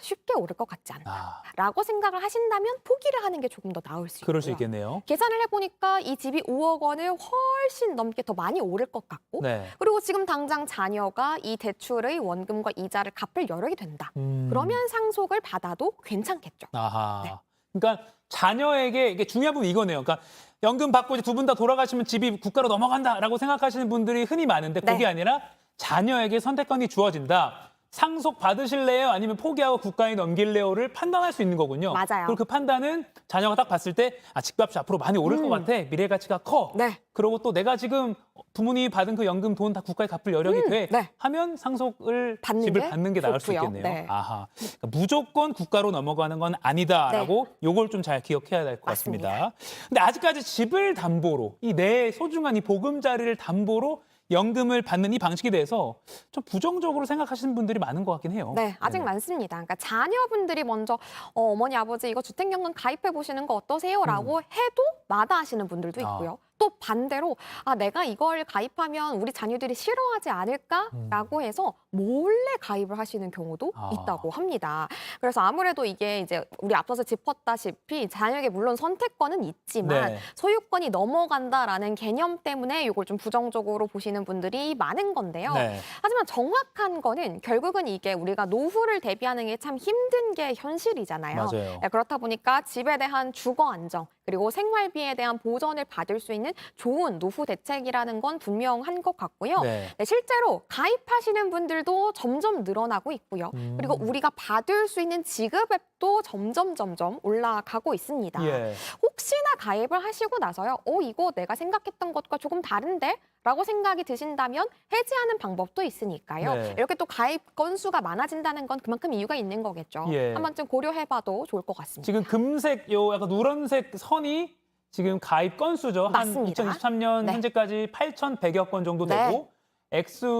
쉽게 오를 것 같지 않다라고 생각을 하신다면 포기를 하는 게 조금 더 나을 수 있고요. 그럴 수 있겠네요. 계산을 해보니까 이 집이 5억 원을 훨씬 넘게 더 많이 오를 것 같고 네. 그리고 지금 당장 자녀가 이 대출의 원금과 이자를 갚을 여력이 된다. 그러면 상속을 받아도 괜찮겠죠. 아하. 네. 그러니까 자녀에게 이게 중요한 부분 이거네요. 그러니까 연금 받고 이제 두 분 다 돌아가시면 집이 국가로 넘어간다라고 생각하시는 분들이 흔히 많은데 그게 네. 아니라 자녀에게 선택권이 주어진다. 상속 받으실래요? 아니면 포기하고 국가에 넘길래요를 판단할 수 있는 거군요. 맞아요. 그리고 그 판단은 자녀가 딱 봤을 때 집값이 앞으로 많이 오를 것 같아. 미래 가치가 커. 네. 그리고 또 내가 지금 부모님이 받은 그 연금 돈 다 국가에 갚을 여력이 돼. 네. 하면 상속을 받는 집을 게 받는 게 나을 수 좋고요. 있겠네요. 네. 아하. 그러니까 무조건 국가로 넘어가는 건 아니다라고 요걸 좀 잘 기억해야 될 것 맞습니다. 같습니다. 근데 아직까지 집을 담보로 이 내 소중한 이 보금자리를 담보로 연금을 받는 이 방식에 대해서 좀 부정적으로 생각하시는 분들이 많은 것 같긴 해요. 네, 아직 네네. 많습니다. 그러니까 자녀분들이 먼저 어머니, 아버지 이거 주택연금 가입해 보시는 거 어떠세요? 라고 해도 마다하시는 분들도 있고요. 또 반대로 내가 이걸 가입하면 우리 자녀들이 싫어하지 않을까라고 해서 몰래 가입을 하시는 경우도 있다고 합니다. 그래서 아무래도 이게 이제 우리 앞서서 짚었다시피 자녀에게 물론 선택권은 있지만 네. 소유권이 넘어간다라는 개념 때문에 이걸 좀 부정적으로 보시는 분들이 많은 건데요. 네. 하지만 정확한 거는 결국은 이게 우리가 노후를 대비하는 게 참 힘든 게 현실이잖아요. 맞아요. 네, 그렇다 보니까 집에 대한 주거 안정 그리고 생활비에 대한 보전을 받을 수 있는 좋은 노후 대책이라는 건 분명한 것 같고요. 네. 네, 실제로 가입하시는 분들도 점점 늘어나고 있고요. 그리고 우리가 받을 수 있는 지급액도 점점 올라가고 있습니다. 예. 혹시나 가입을 하시고 나서요. 이거 내가 생각했던 것과 조금 다른데? 라고 생각이 드신다면 해지하는 방법도 있으니까요. 네. 이렇게 또 가입 건수가 많아진다는 건 그만큼 이유가 있는 거겠죠. 예. 한 번쯤 고려해봐도 좋을 것 같습니다. 지금 금색 요 약간 누런색 선이 지금 가입 건수죠. 맞습니다. 한 2023년 네. 현재까지 8,100여 건 정도 네. 되고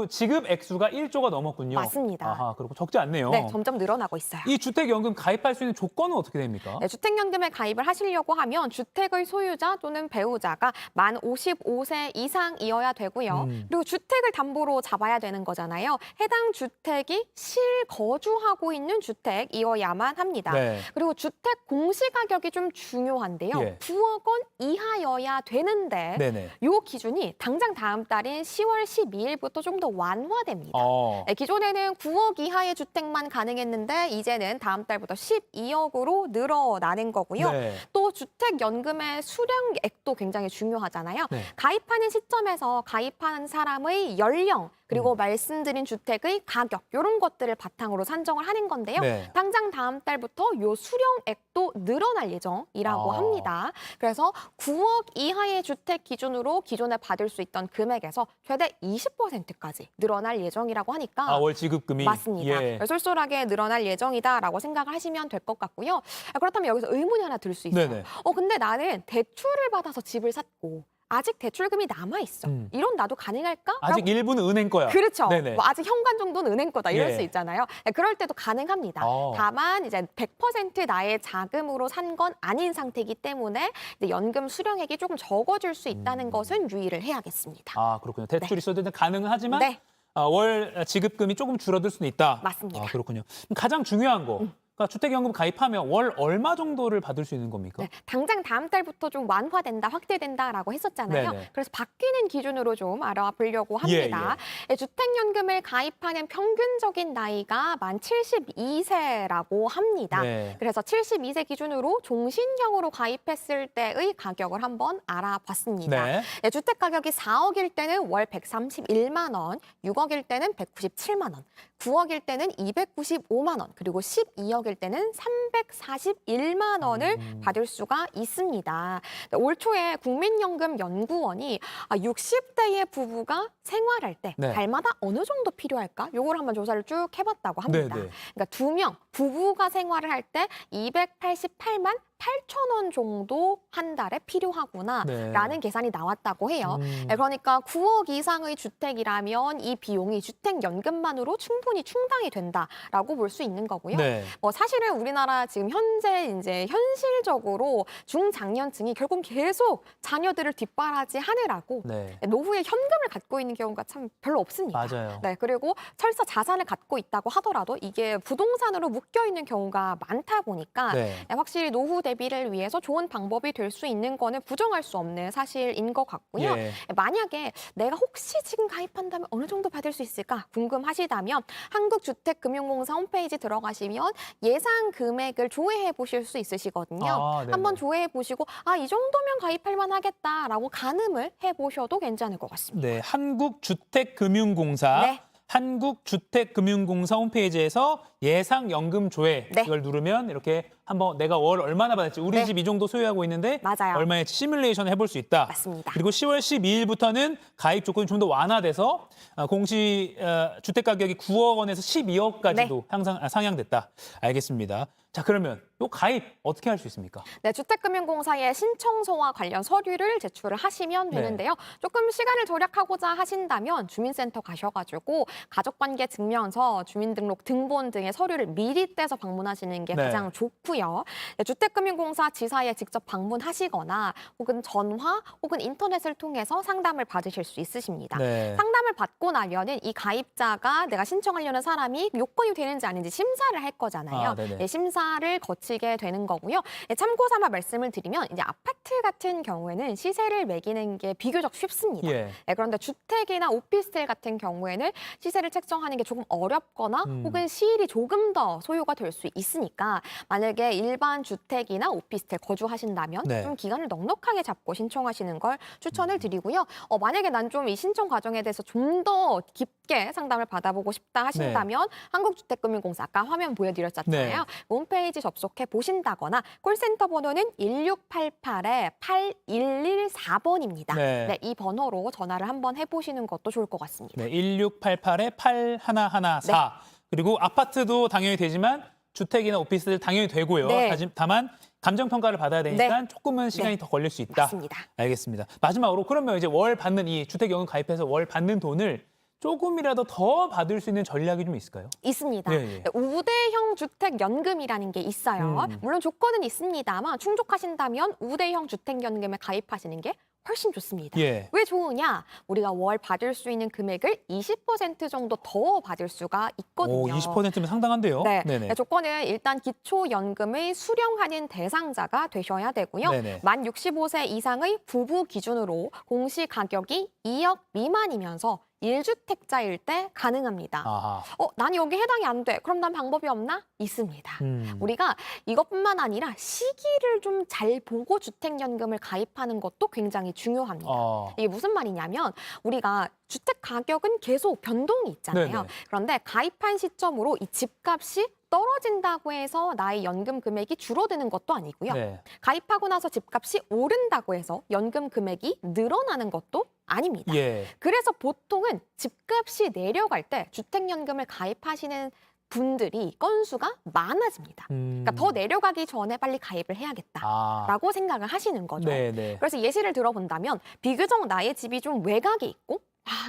지급 액수가 1조가 넘었군요. 맞습니다. 아하, 그리고 적지 않네요. 네, 점점 늘어나고 있어요. 이 주택연금 가입할 수 있는 조건은 어떻게 됩니까? 네, 주택연금에 가입을 하시려고 하면 주택의 소유자 또는 배우자가 만 55세 이상이어야 되고요. 그리고 주택을 담보로 잡아야 되는 거잖아요. 해당 주택이 실거주하고 있는 주택이어야만 합니다. 네. 그리고 주택 공시가격이 좀 중요한데요. 예. 9억 원 이하여야 되는데 네네. 요 기준이 당장 다음 달인 10월 12일부터 좀 더 완화됩니다. 어. 네, 기존에는 9억 이하의 주택만 가능했는데 이제는 다음 달부터 12억으로 늘어나는 거고요. 네. 또 주택연금의 수령액도 굉장히 중요하잖아요. 네. 가입하는 시점에서 가입하는 사람의 연령 그리고 말씀드린 주택의 가격 이런 것들을 바탕으로 산정을 하는 건데요. 네. 당장 다음 달부터 요 수령액도 늘어날 예정이라고 합니다. 그래서 9억 이하의 주택 기준으로 기존에 받을 수 있던 금액에서 최대 20%까지 늘어날 예정이라고 하니까 월 지급금이 맞습니다. 예. 쏠쏠하게 늘어날 예정이다라고 생각을 하시면 될 것 같고요. 그렇다면 여기서 의문이 하나 들 수 있어요. 네네. 근데 나는 대출을 받아서 집을 샀고 아직 대출금이 남아있어. 이런 나도 가능할까? 아직 일부는 은행 거야. 그렇죠. 네네. 뭐 아직 현관 정도는 은행 거다 이럴 예. 수 있잖아요. 네, 그럴 때도 가능합니다. 다만 이제 100% 나의 자금으로 산 건 아닌 상태이기 때문에 이제 연금 수령액이 조금 적어질 수 있다는 것은 유의를 해야겠습니다. 그렇군요. 대출이 있어도 가능은 하지만 네. 월 지급금이 조금 줄어들 수는 있다. 맞습니다. 그렇군요. 그럼 가장 중요한 거. 그러니까 주택연금 가입하면 월 얼마 정도를 받을 수 있는 겁니까? 네, 당장 다음 달부터 좀 완화된다, 확대된다라고 했었잖아요. 네네. 그래서 바뀌는 기준으로 좀 알아보려고 합니다. 주택연금을 가입하는 평균적인 나이가 만 72세라고 합니다. 네. 그래서 72세 기준으로 종신형으로 가입했을 때의 가격을 한번 알아봤습니다. 네. 주택 가격이 4억일 때는 월 131만 원, 6억일 때는 197만 원, 9억일 때는 295만 원, 그리고 12억일 때는 341만 원을 받을 수가 있습니다. 올 초에 국민연금연구원이 60대의 부부가 생활할 때 네. 달마다 어느 정도 필요할까? 요걸 한번 조사를 쭉 해봤다고 합니다. 네, 네. 그러니까 2명 부부가 생활을 할 때 288만 8천 원 정도 한 달에 필요하구나라는 네. 계산이 나왔다고 해요. 그러니까 9억 이상의 주택이라면 이 비용이 주택연금만으로 충분히 충당이 된다라고 볼 수 있는 거고요. 네. 사실은 우리나라 지금 현재 이제 현실적으로 중장년층이 결국 계속 자녀들을 뒷바라지하느라고 네. 노후에 현금을 갖고 있는 경우가 참 별로 없습니다. 맞아요. 네, 그리고 설사 자산을 갖고 있다고 하더라도 이게 부동산으로 묶여 있는 경우가 많다 보니까 네. 확실히 노후 대비를 위해서 좋은 방법이 될 수 있는 거는 부정할 수 없는 사실인 것 같고요. 예. 만약에 내가 혹시 지금 가입한다면 어느 정도 받을 수 있을까 궁금하시다면 한국주택금융공사 홈페이지 들어가시면 예상 금액을 조회해 보실 수 있으시거든요. 아, 네네. 한번 조회해 보시고 이 정도면 가입할 만하겠다라고 가늠을 해보셔도 괜찮을 것 같습니다. 네, 한국주택금융공사 네. 한국주택금융공사 홈페이지에서 예상연금 조회 네. 이걸 누르면 이렇게 한번 내가 월 얼마나 받을지 우리 네. 집 이 정도 소유하고 있는데 맞아요. 얼마일지 시뮬레이션을 해볼 수 있다. 맞습니다. 그리고 10월 12일부터는 가입 조건이 좀 더 완화돼서 공시 주택 가격이 9억 원에서 12억까지도 상향됐다. 알겠습니다. 자, 그러면 요 가입 어떻게 할 수 있습니까? 네, 주택금융공사에 신청서와 관련 서류를 제출을 하시면 되는데요. 조금 시간을 절약하고자 하신다면 주민센터 가셔가지고 가족관계 증명서, 주민등록 등본 등의 서류를 미리 떼서 방문하시는 게 네. 가장 좋고요. 네, 주택금융공사 지사에 직접 방문하시거나 혹은 전화 혹은 인터넷을 통해서 상담을 받으실 수 있으십니다. 네. 상담을 받고 나면은 이 가입자가 내가 신청하려는 사람이 요건이 되는지 아닌지 심사를 할 거잖아요. 네네. 네, 심사를 거치게 되는 거고요. 참고 삼아 말씀을 드리면 이제 아파트 같은 경우에는 시세를 매기는 게 비교적 쉽습니다. 예. 네, 그런데 주택이나 오피스텔 같은 경우에는 시세를 책정하는 게 조금 어렵거나 혹은 시일이 조금 더 소요가 될 수 있으니까 만약에 일반 주택이나 오피스텔 거주하신다면 네. 좀 기간을 넉넉하게 잡고 신청하시는 걸 추천을 드리고요. 만약에 난 좀 이 신청 과정에 대해서 좀 더 깊게 상담을 받아보고 싶다 하신다면 한국주택금융공사 아까 화면 보여드렸잖아요. 네. 홈페이지 접속해 보신다거나 콜센터 번호는 1688-8114번입니다. 네. 이 번호로 전화를 한번 해보시는 것도 좋을 것 같습니다. 네, 1688-8114. 그리고 아파트도 당연히 되지만 주택이나 오피스텔 당연히 되고요. 네. 다만 감정평가를 받아야 되니까 조금은 시간이 더 걸릴 수 있다. 맞습니다. 알겠습니다. 마지막으로 그러면 이제 월 받는 이 주택연금 가입해서 월 받는 돈을 조금이라도 더 받을 수 있는 전략이 좀 있을까요? 있습니다. 예. 우대형 주택연금이라는 게 있어요. 물론 조건은 있습니다만 충족하신다면 우대형 주택연금에 가입하시는 게 훨씬 좋습니다. 예. 왜 좋으냐? 우리가 월 받을 수 있는 금액을 20% 정도 더 받을 수가 있거든요. 20%면 상당한데요. 네. 네네. 조건은 일단 기초연금의 수령하는 대상자가 되셔야 되고요. 네네. 만 65세 이상의 부부 기준으로 공시 가격이 2억 미만이면서 1주택자일 때 가능합니다. 아하. 난 여기 해당이 안 돼. 그럼 난 방법이 없나? 있습니다. 우리가 이것뿐만 아니라 시기를 좀 잘 보고 주택연금을 가입하는 것도 굉장히 중요합니다. 이게 무슨 말이냐면 우리가 주택 가격은 계속 변동이 있잖아요. 네네. 그런데 가입한 시점으로 이 집값이 떨어진다고 해서 나의 연금 금액이 줄어드는 것도 아니고요. 네. 가입하고 나서 집값이 오른다고 해서 연금 금액이 늘어나는 것도 아닙니다. 예. 그래서 보통은 집값이 내려갈 때 주택연금을 가입하시는 분들이 건수가 많아집니다. 그러니까 더 내려가기 전에 빨리 가입을 해야겠다라고 생각을 하시는 거죠. 네네. 그래서 예시를 들어본다면 비교적 나의 집이 좀 외곽에 있고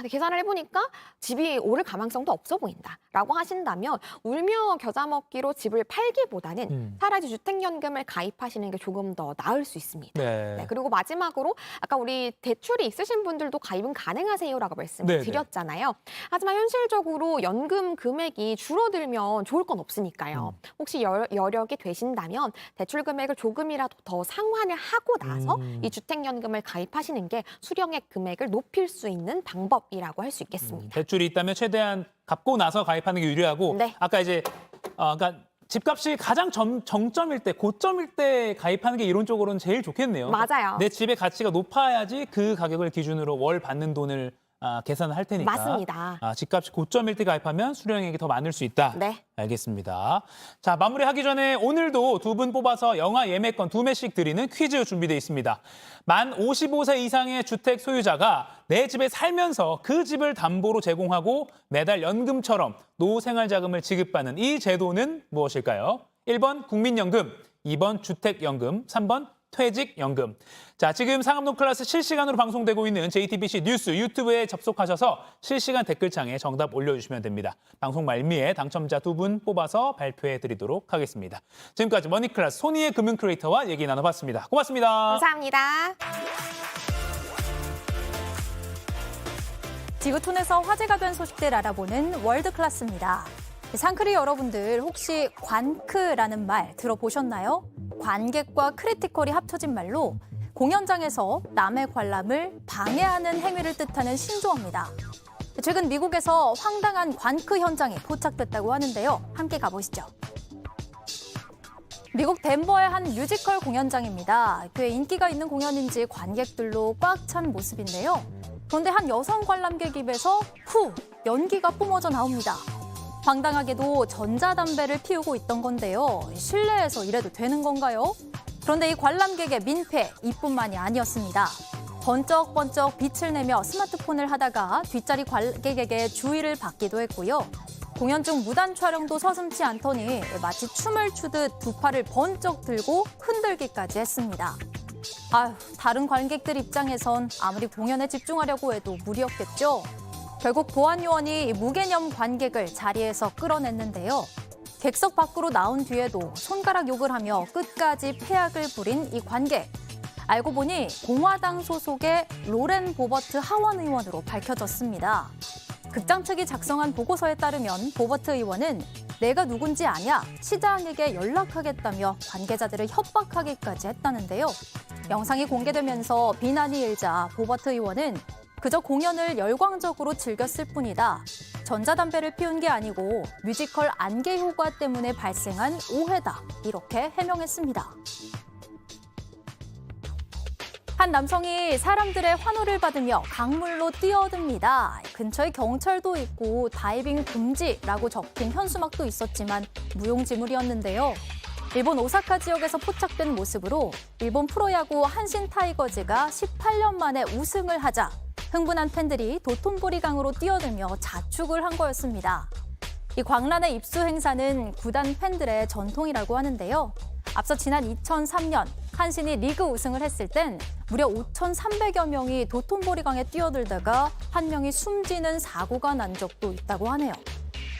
계산을 해보니까 집이 오를 가망성도 없어 보인다라고 하신다면 울며 겨자 먹기로 집을 팔기보다는 차라리 주택연금을 가입하시는 게 조금 더 나을 수 있습니다. 네. 그리고 마지막으로 아까 우리 대출이 있으신 분들도 가입은 가능하세요라고 말씀을 네네. 드렸잖아요. 하지만 현실적으로 연금 금액이 줄어들면 좋을 건 없으니까요. 혹시 여력이 되신다면 대출 금액을 조금이라도 더 상환을 하고 나서 이 주택연금을 가입하시는 게 수령액 금액을 높일 수 있는 방법입니다. 방법이라고 할 수 있겠습니다. 대출이 있다면 최대한 갚고 나서 가입하는 게 유리하고 네. 아까 이제 그러니까 집값이 가장 정점일 때, 고점일 때 가입하는 게 이론적으로는 제일 좋겠네요. 맞아요. 내 집의 가치가 높아야지 그 가격을 기준으로 월 받는 돈을 계산을 할 테니까. 맞습니다. 집값이 고점일 때 가입하면 수령액이 더 많을 수 있다. 네. 알겠습니다. 자, 마무리하기 전에 오늘도 두 분 뽑아서 영화 예매권 2매씩 드리는 퀴즈 준비되어 있습니다. 만 55세 이상의 주택 소유자가 내 집에 살면서 그 집을 담보로 제공하고 매달 연금처럼 노후생활자금을 지급받는 이 제도는 무엇일까요? 1번 국민연금, 2번 주택연금, 3번 퇴직연금. 자, 지금 상암동 클래스 실시간으로 방송되고 있는 JTBC 뉴스 유튜브에 접속하셔서 실시간 댓글창에 정답 올려주시면 됩니다. 방송 말미에 당첨자 두 분 뽑아서 발표해 드리도록 하겠습니다. 지금까지 머니클래스 손희의 금융 크리에이터와 얘기 나눠봤습니다. 고맙습니다. 감사합니다. 지구촌에서 화제가 된 소식들 알아보는 월드클래스입니다. 상크리 여러분들 혹시 관크라는 말 들어보셨나요? 관객과 크리티컬이 합쳐진 말로 공연장에서 남의 관람을 방해하는 행위를 뜻하는 신조어입니다. 최근 미국에서 황당한 관크 현장이 포착됐다고 하는데요. 함께 가보시죠. 미국 덴버의 한 뮤지컬 공연장입니다. 꽤 인기가 있는 공연인지 관객들로 꽉 찬 모습인데요. 그런데 한 여성 관람객 입에서 후! 연기가 뿜어져 나옵니다. 황당하게도 전자담배를 피우고 있던 건데요. 실내에서 이래도 되는 건가요? 그런데 이 관람객의 민폐 이뿐만이 아니었습니다. 번쩍번쩍 빛을 내며 스마트폰을 하다가 뒷자리 관객에게 주의를 받기도 했고요. 공연 중 무단 촬영도 서슴지 않더니 마치 춤을 추듯 두 팔을 번쩍 들고 흔들기까지 했습니다. 아휴, 다른 관객들 입장에선 아무리 공연에 집중하려고 해도 무리였겠죠. 결국 보안 요원이 무개념 관객을 자리에서 끌어냈는데요. 객석 밖으로 나온 뒤에도 손가락 욕을 하며 끝까지 패악을 부린 이 관객. 알고 보니 공화당 소속의 로렌 보버트 하원 의원으로 밝혀졌습니다. 극장 측이 작성한 보고서에 따르면 보버트 의원은 내가 누군지 아냐, 시장에게 연락하겠다며 관계자들을 협박하기까지 했다는데요. 영상이 공개되면서 비난이 일자 보버트 의원은 그저 공연을 열광적으로 즐겼을 뿐이다. 전자담배를 피운 게 아니고 뮤지컬 안개 효과 때문에 발생한 오해다. 이렇게 해명했습니다. 한 남성이 사람들의 환호를 받으며 강물로 뛰어듭니다. 근처에 경찰도 있고 다이빙 금지라고 적힌 현수막도 있었지만 무용지물이었는데요. 일본 오사카 지역에서 포착된 모습으로 일본 프로야구 한신 타이거즈가 18년 만에 우승을 하자 흥분한 팬들이 도톤보리 강으로 뛰어들며 자축을 한 거였습니다. 이 광란의 입수 행사는 구단 팬들의 전통이라고 하는데요. 앞서 지난 2003년 한신이 리그 우승을 했을 땐 무려 5,300여 명이 도톤보리 강에 뛰어들다가 한 명이 숨지는 사고가 난 적도 있다고 하네요.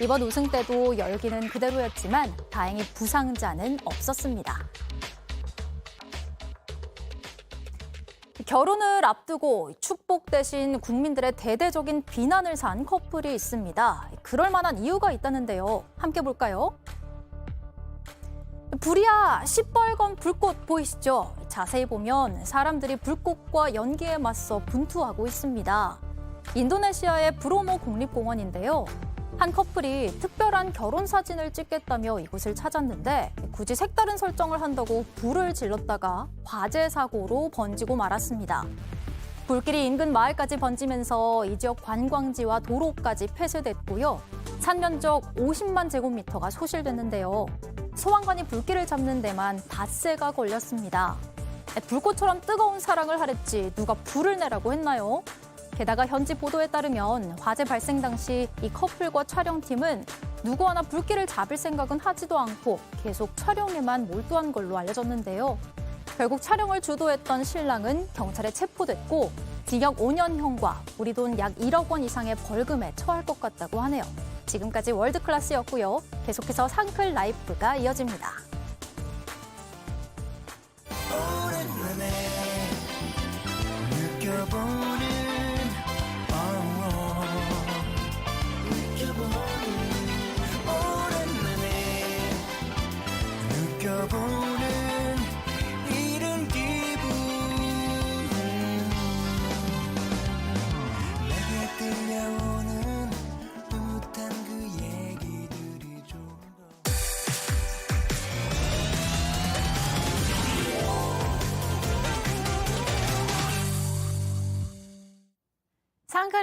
이번 우승 때도 열기는 그대로였지만 다행히 부상자는 없었습니다. 결혼을 앞두고 축복 대신 국민들의 대대적인 비난을 산 커플이 있습니다. 그럴 만한 이유가 있다는데요. 함께 볼까요? 불이야 시뻘건 불꽃 보이시죠? 자세히 보면 사람들이 불꽃과 연기에 맞서 분투하고 있습니다. 인도네시아의 브로모 국립공원인데요. 한 커플이 특별한 결혼 사진을 찍겠다며 이곳을 찾았는데 굳이 색다른 설정을 한다고 불을 질렀다가 화재 사고로 번지고 말았습니다. 불길이 인근 마을까지 번지면서 이 지역 관광지와 도로까지 폐쇄됐고요. 산면적 50만 제곱미터가 소실됐는데요. 소방관이 불길을 잡는 데만 닷새가 걸렸습니다. 불꽃처럼 뜨거운 사랑을 하랬지 누가 불을 내라고 했나요? 게다가 현지 보도에 따르면 화재 발생 당시 이 커플과 촬영팀은 누구 하나 불길을 잡을 생각은 하지도 않고 계속 촬영에만 몰두한 걸로 알려졌는데요. 결국 촬영을 주도했던 신랑은 경찰에 체포됐고 징역 5년형과 우리 돈 약 1억 원 이상의 벌금에 처할 것 같다고 하네요. 지금까지 월드클래스였고요. 계속해서 상클 라이프가 이어집니다. 이런 기분 내게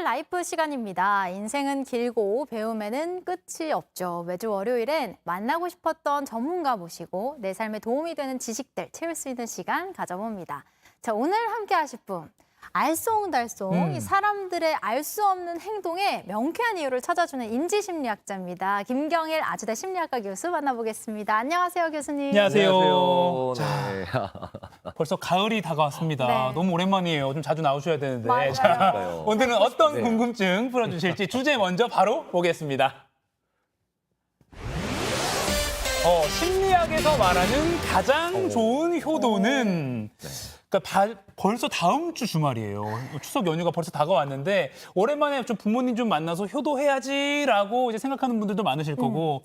라이프 시간입니다. 인생은 길고 배움에는 끝이 없죠. 매주 월요일엔 만나고 싶었던 전문가 모시고 내 삶에 도움이 되는 지식들 채울 수 있는 시간 가져봅니다. 자, 오늘 함께 하실 분. 알쏭달쏭 이 사람들의 알 수 없는 행동에 명쾌한 이유를 찾아주는 인지심리학자입니다. 김경일 아주대 심리학과 교수 만나보겠습니다. 안녕하세요, 교수님. 안녕하세요. 자, 네. 벌써 가을이 다가왔습니다. 네. 너무 오랜만이에요. 좀 자주 나오셔야 되는데. 맞아요. 자, 오늘은 어떤 네. 궁금증 풀어주실지 주제 먼저 바로 보겠습니다. 심리학에서 말하는 가장 좋은 효도는 그러니까 벌써 다음 주 주말이에요. 추석 연휴가 벌써 다가왔는데 오랜만에 좀 부모님 좀 만나서 효도해야지라고 이제 생각하는 분들도 많으실 거고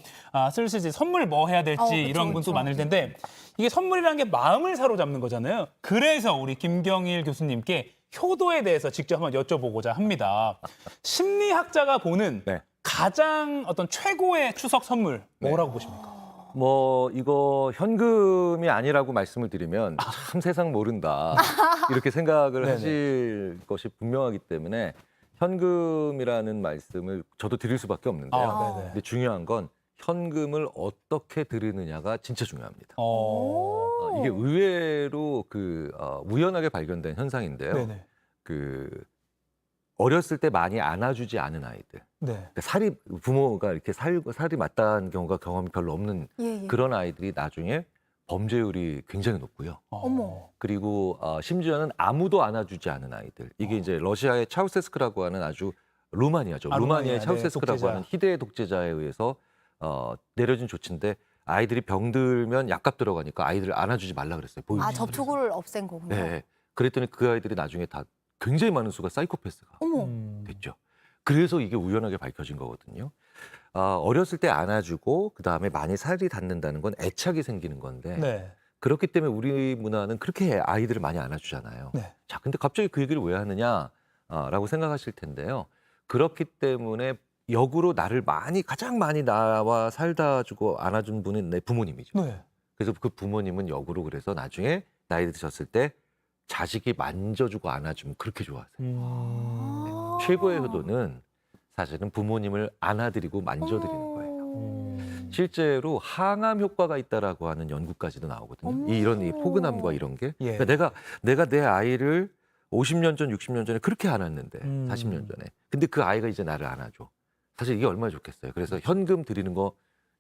슬슬 이제 선물 뭐 해야 될지 그쵸, 이런 분도 그쵸. 많을 텐데 이게 선물이라는 게 마음을 사로잡는 거잖아요. 그래서 우리 김경일 교수님께 효도에 대해서 직접 한번 여쭤보고자 합니다. 심리학자가 보는 네. 가장 어떤 최고의 추석 선물 뭐라고 보십니까? 뭐 이거 현금이 아니라고 말씀을 드리면 참 세상 모른다 이렇게 생각을 네네. 하실 것이 분명하기 때문에 현금이라는 말씀을 저도 드릴 수밖에 없는데요. 네네. 근데 중요한 건 현금을 어떻게 드리느냐가 진짜 중요합니다. 이게 의외로 우연하게 발견된 현상인데요. 네네. 어렸을 때 많이 안아주지 않은 아이들. 네. 그러니까 부모가 이렇게 살이 맞다는 경우가 경험이 별로 없는 예, 예. 그런 아이들이 나중에 범죄율이 굉장히 높고요. 어머. 그리고 심지어는 아무도 안아주지 않은 아이들. 이게 이제 러시아의 차우세스크라고 하는 아주 루마니아죠. 루마니아, 루마니아의 네, 차우세스크라고 독재자. 하는 희대의 독재자에 의해서 내려진 조치인데 아이들이 병들면 약값 들어가니까 아이들을 안아주지 말라 그랬어요. 아, 접촉을 없앤 거군요. 네. 그랬더니 그 아이들이 나중에 다 굉장히 많은 수가 사이코패스가 어머. 됐죠. 그래서 이게 우연하게 밝혀진 거거든요. 어렸을 때 안아주고 그다음에 많이 살이 닿는다는 건 애착이 생기는 건데 네. 그렇기 때문에 우리 문화는 그렇게 아이들을 많이 안아주잖아요. 네. 자, 근데 갑자기 그 얘기를 왜 하느냐라고 생각하실 텐데요. 그렇기 때문에 역으로 가장 많이 나와 살다 주고 안아준 분은 내 부모님이죠. 네. 그래서 그 부모님은 역으로 그래서 나중에 나이 드셨을 때 자식이 만져주고 안아주면 그렇게 좋아하세요. 아. 최고의 효도는 사실은 부모님을 안아드리고 만져드리는 거예요. 실제로 항암 효과가 있다라고 하는 연구까지도 나오거든요. 어머. 이런 이 포근함과 이런 게. 예. 그러니까 내가 내 아이를 50년 전, 60년 전에 그렇게 안았는데 40년 전에. 근데 그 아이가 이제 나를 안아줘. 사실 이게 얼마나 좋겠어요. 그래서 현금 드리는 거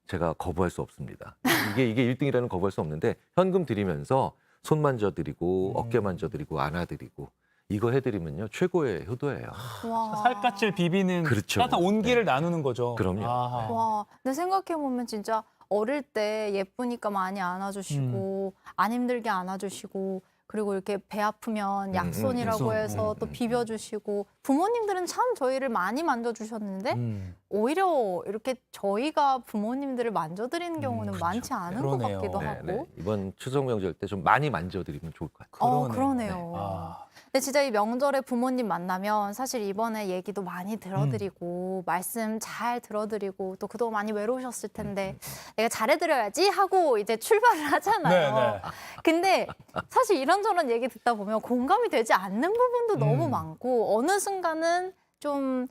제가 거부할 수 없습니다. 이게 1등이라는 거부할 수 없는데 현금 드리면서 손 만져드리고 어깨 만져드리고 안아드리고 이거 해드리면요 최고의 효도예요. 와. 살갗을 비비는 그렇죠. 따뜻한 온기를 나누는 거죠. 그럼요. 아하. 와, 근데 생각해보면 진짜 어릴 때 예쁘니까 많이 안아주시고 안 힘들게 안아주시고 그리고 이렇게 배 아프면 약손이라고 약손. 해서 또 비벼주시고 부모님들은 참 저희를 많이 만져주셨는데 오히려 이렇게 저희가 부모님들을 만져드리는 경우는 많지 않은 그러네요. 것 같기도 하고. 이번 추석 명절 때 좀 많이 만져드리면 좋을 것 같아요. 그러네요. 아. 근데 진짜 이 명절에 부모님 만나면 사실 이번에 얘기도 많이 들어드리고 말씀 잘 들어드리고 또 그동안 많이 외로우셨을 텐데 내가 잘해드려야지 하고 이제 출발을 하잖아요. 네, 네. 근데 사실 이런저런 얘기 듣다 보면 공감이 되지 않는 부분도 너무 많고 어느 순간은 좀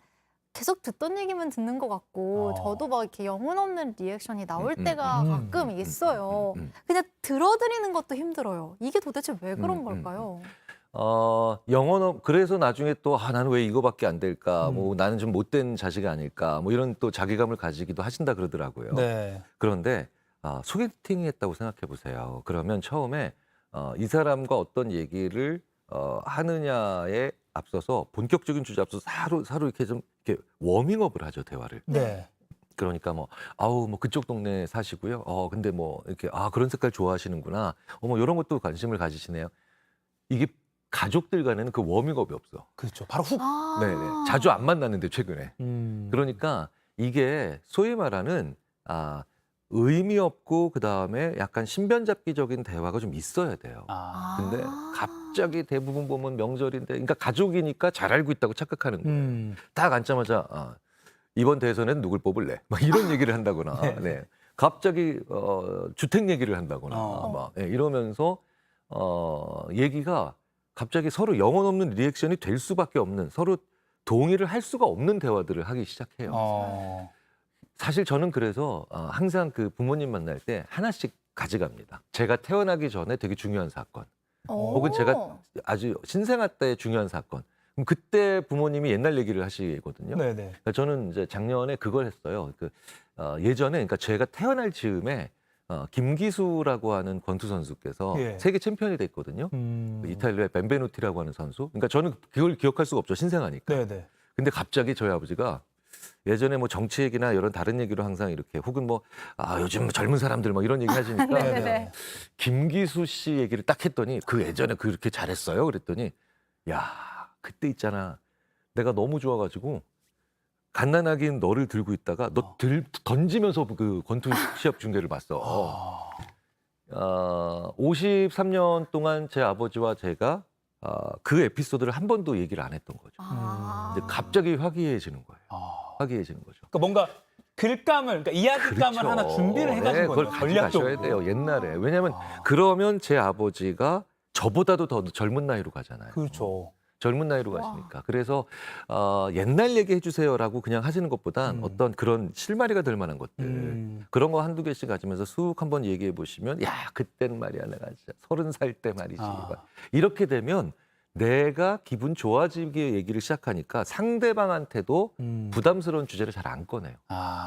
계속 듣던 얘기만 듣는 것 같고 저도 막 이렇게 영혼 없는 리액션이 나올 때가 가끔 있어요. 그냥 들어드리는 것도 힘들어요. 이게 도대체 왜 그런 걸까요? 그래서 나중에 또 나는 왜 이거밖에 안 될까? 뭐 나는 좀 못된 자식이 아닐까? 뭐 이런 또 자괴감을 가지기도 하신다 그러더라고요. 네. 그런데 소개팅했다고 생각해 보세요. 그러면 처음에 이 사람과 어떤 얘기를 하느냐에 앞서서 본격적인 주제 앞서서 서로 이렇게 좀 이렇게 워밍업을 하죠 대화를. 네. 그러니까 뭐 그쪽 동네 사시고요. 근데 뭐 이렇게 그런 색깔 좋아하시는구나. 이런 것도 관심을 가지시네요. 이게 가족들 간에는 그 워밍업이 없어. 그렇죠. 바로 훅. 네네. 자주 안 만났는데 최근에. 그러니까 그러니까 이게 소위 말하는 의미 없고 그다음에 약간 신변잡기적인 대화가 좀 있어야 돼요. 근데 갑자기 대부분 보면 명절인데 그러니까 가족이니까 잘 알고 있다고 착각하는 거예요. 딱 앉자마자 이번 대선엔 누굴 뽑을래? 막 이런 얘기를 한다거나 네. 갑자기 주택 얘기를 한다거나 막 이러면서 얘기가 갑자기 서로 영혼 없는 리액션이 될 수밖에 없는 서로 동의를 할 수가 없는 대화들을 하기 시작해요. 사실 저는 그래서 항상 그 부모님 만날 때 하나씩 가져갑니다. 제가 태어나기 전에 되게 중요한 사건, 혹은 제가 아주 신생아 때 중요한 사건. 그럼 그때 부모님이 옛날 얘기를 하시거든요. 네네. 그러니까 저는 이제 작년에 그걸 했어요. 예전에, 그러니까 제가 태어날 즈음에 김기수라고 하는 권투 선수께서 예. 세계 챔피언이 됐거든요. 이탈리아의 벤베누티라고 하는 선수. 그러니까 저는 그걸 기억할 수가 없죠. 신생아니까. 네네. 근데 갑자기 저희 아버지가 예전에 뭐 정치 얘기나 이런 다른 얘기로 항상 이렇게, 혹은 뭐 요즘 젊은 사람들 뭐 이런 얘기 하시니까 네네. 김기수 씨 얘기를 딱 했더니, 그 예전에 그렇게 잘했어요? 그랬더니, 야, 그때 있잖아, 내가 너무 좋아가지고 갓난아기인 너를 들고 있다가 너 던지면서 그 권투 시합 중계를 봤어. 53년 동안 제 아버지와 제가 그 에피소드를 한 번도 얘기를 안 했던 거죠. 근데 갑자기 화기애애해지는 거예요. 화기애애해지는 거죠. 그러니까 뭔가 글감을, 그러니까 이야기감을 그렇죠. 하나 준비를 해가신 네, 거예요. 그걸 가져가셔야 돼요, 옛날에. 왜냐하면 그러면 제 아버지가 저보다도 더 젊은 나이로 가잖아요. 그렇죠. 젊은 나이로 가시니까. 그래서 옛날 얘기 해주세요라고 그냥 하시는 것보단 어떤 그런 실마리가 될 만한 것들, 그런 거 한두 개씩 가지면서 쑥 한번 얘기해 보시면, 야, 그때는 말이야, 내가 진짜 30살 때 말이지. 이렇게 되면 내가 기분 좋아지게 얘기를 시작하니까 상대방한테도 부담스러운 주제를 잘 안 꺼내요.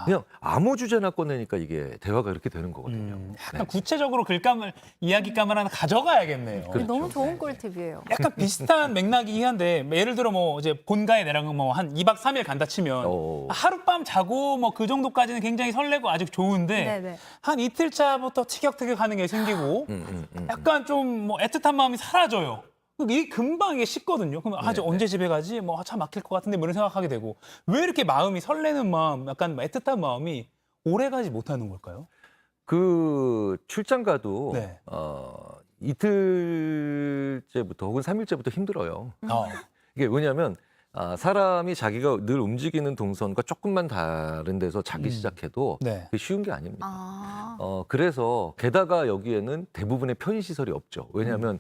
그냥 아무 주제나 꺼내니까 이게 대화가 이렇게 되는 거거든요. 약간 구체적으로 글감을, 이야기감을 하나 가져가야겠네요. 그렇죠. 너무 좋은 꿀팁이에요. 약간 비슷한 맥락이긴 한데, 예를 들어 뭐 이제 본가에 내랑 뭐 한 2박 3일 간다 치면 하룻밤 자고 뭐 그 정도까지는 굉장히 설레고 아직 좋은데, 네네. 한 이틀 차부터 티격태격하는 게 생기고 약간 좀 뭐 애틋한 마음이 사라져요. 이게 금방 이게 식거든요. 그럼 저 언제 집에 가지? 뭐 차 막힐 것 같은데, 뭐 이런 생각하게 되고, 왜 이렇게 마음이 설레는 마음, 약간 애틋한 마음이 오래 가지 못하는 걸까요? 그 출장 가도 네. 이틀째부터 혹은 3일째부터 힘들어요. 어. 이게 왜냐하면 사람이 자기가 늘 움직이는 동선과 조금만 다른 데서 자기 시작해도 네. 그게 쉬운 게 아닙니다. 그래서 게다가 여기에는 대부분의 편의시설이 없죠. 왜냐하면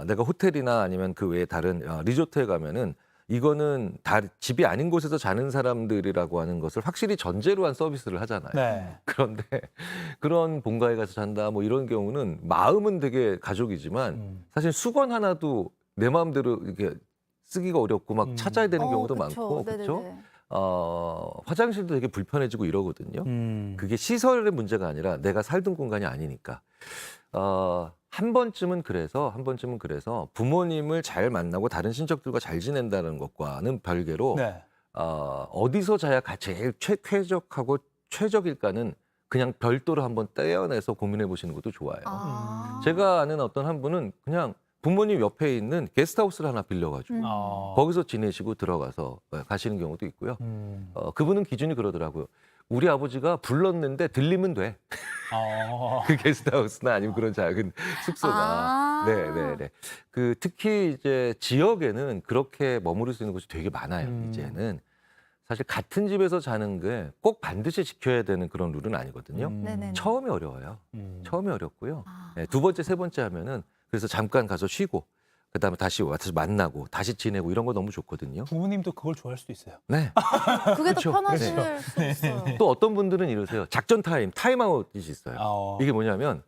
내가 호텔이나 아니면 그 외에 다른 리조트에 가면은, 이거는 집이 아닌 곳에서 자는 사람들이라고 하는 것을 확실히 전제로 한 서비스를 하잖아요. 네. 그런데 그런 본가에 가서 잔다 뭐 이런 경우는 마음은 되게 가족이지만 사실 수건 하나도 내 마음대로 이렇게 쓰기가 어렵고 막 찾아야 되는 경우도 많고, 그렇죠? 화장실도 되게 불편해지고 이러거든요. 그게 시설의 문제가 아니라 내가 살던 공간이 아니니까. 한 번쯤은 그래서 부모님을 잘 만나고 다른 친척들과 잘 지낸다는 것과는 별개로 네. 어디서 자야 제일 쾌적하고 최적일까는 그냥 별도로 한번 떼어내서 고민해 보시는 것도 좋아요. 제가 아는 어떤 한 분은 그냥 부모님 옆에 있는 게스트하우스를 하나 빌려가지고 거기서 지내시고 들어가서 가시는 경우도 있고요. 그분은 기준이 그러더라고요. 우리 아버지가 불렀는데 들리면 돼. 그 게스트하우스나 아니면 그런 작은 숙소가. 네네네. 특히 이제 지역에는 그렇게 머무를 수 있는 곳이 되게 많아요. 이제는. 사실 같은 집에서 자는 게 꼭 반드시 지켜야 되는 그런 룰은 아니거든요. 네네. 처음에 어려워요. 처음에 어렵고요. 네, 두 번째, 세 번째 하면은 그래서 잠깐 가서 쉬고 그다음에 다시 와서 만나고 다시 지내고 이런 거 너무 좋거든요. 부모님도 그걸 좋아할 수도 있어요. 네. 그게 그렇죠. 더 편하실 수 있어요. 또 어떤 분들은 이러세요. 작전 타임아웃이 있어요. 이게 뭐냐면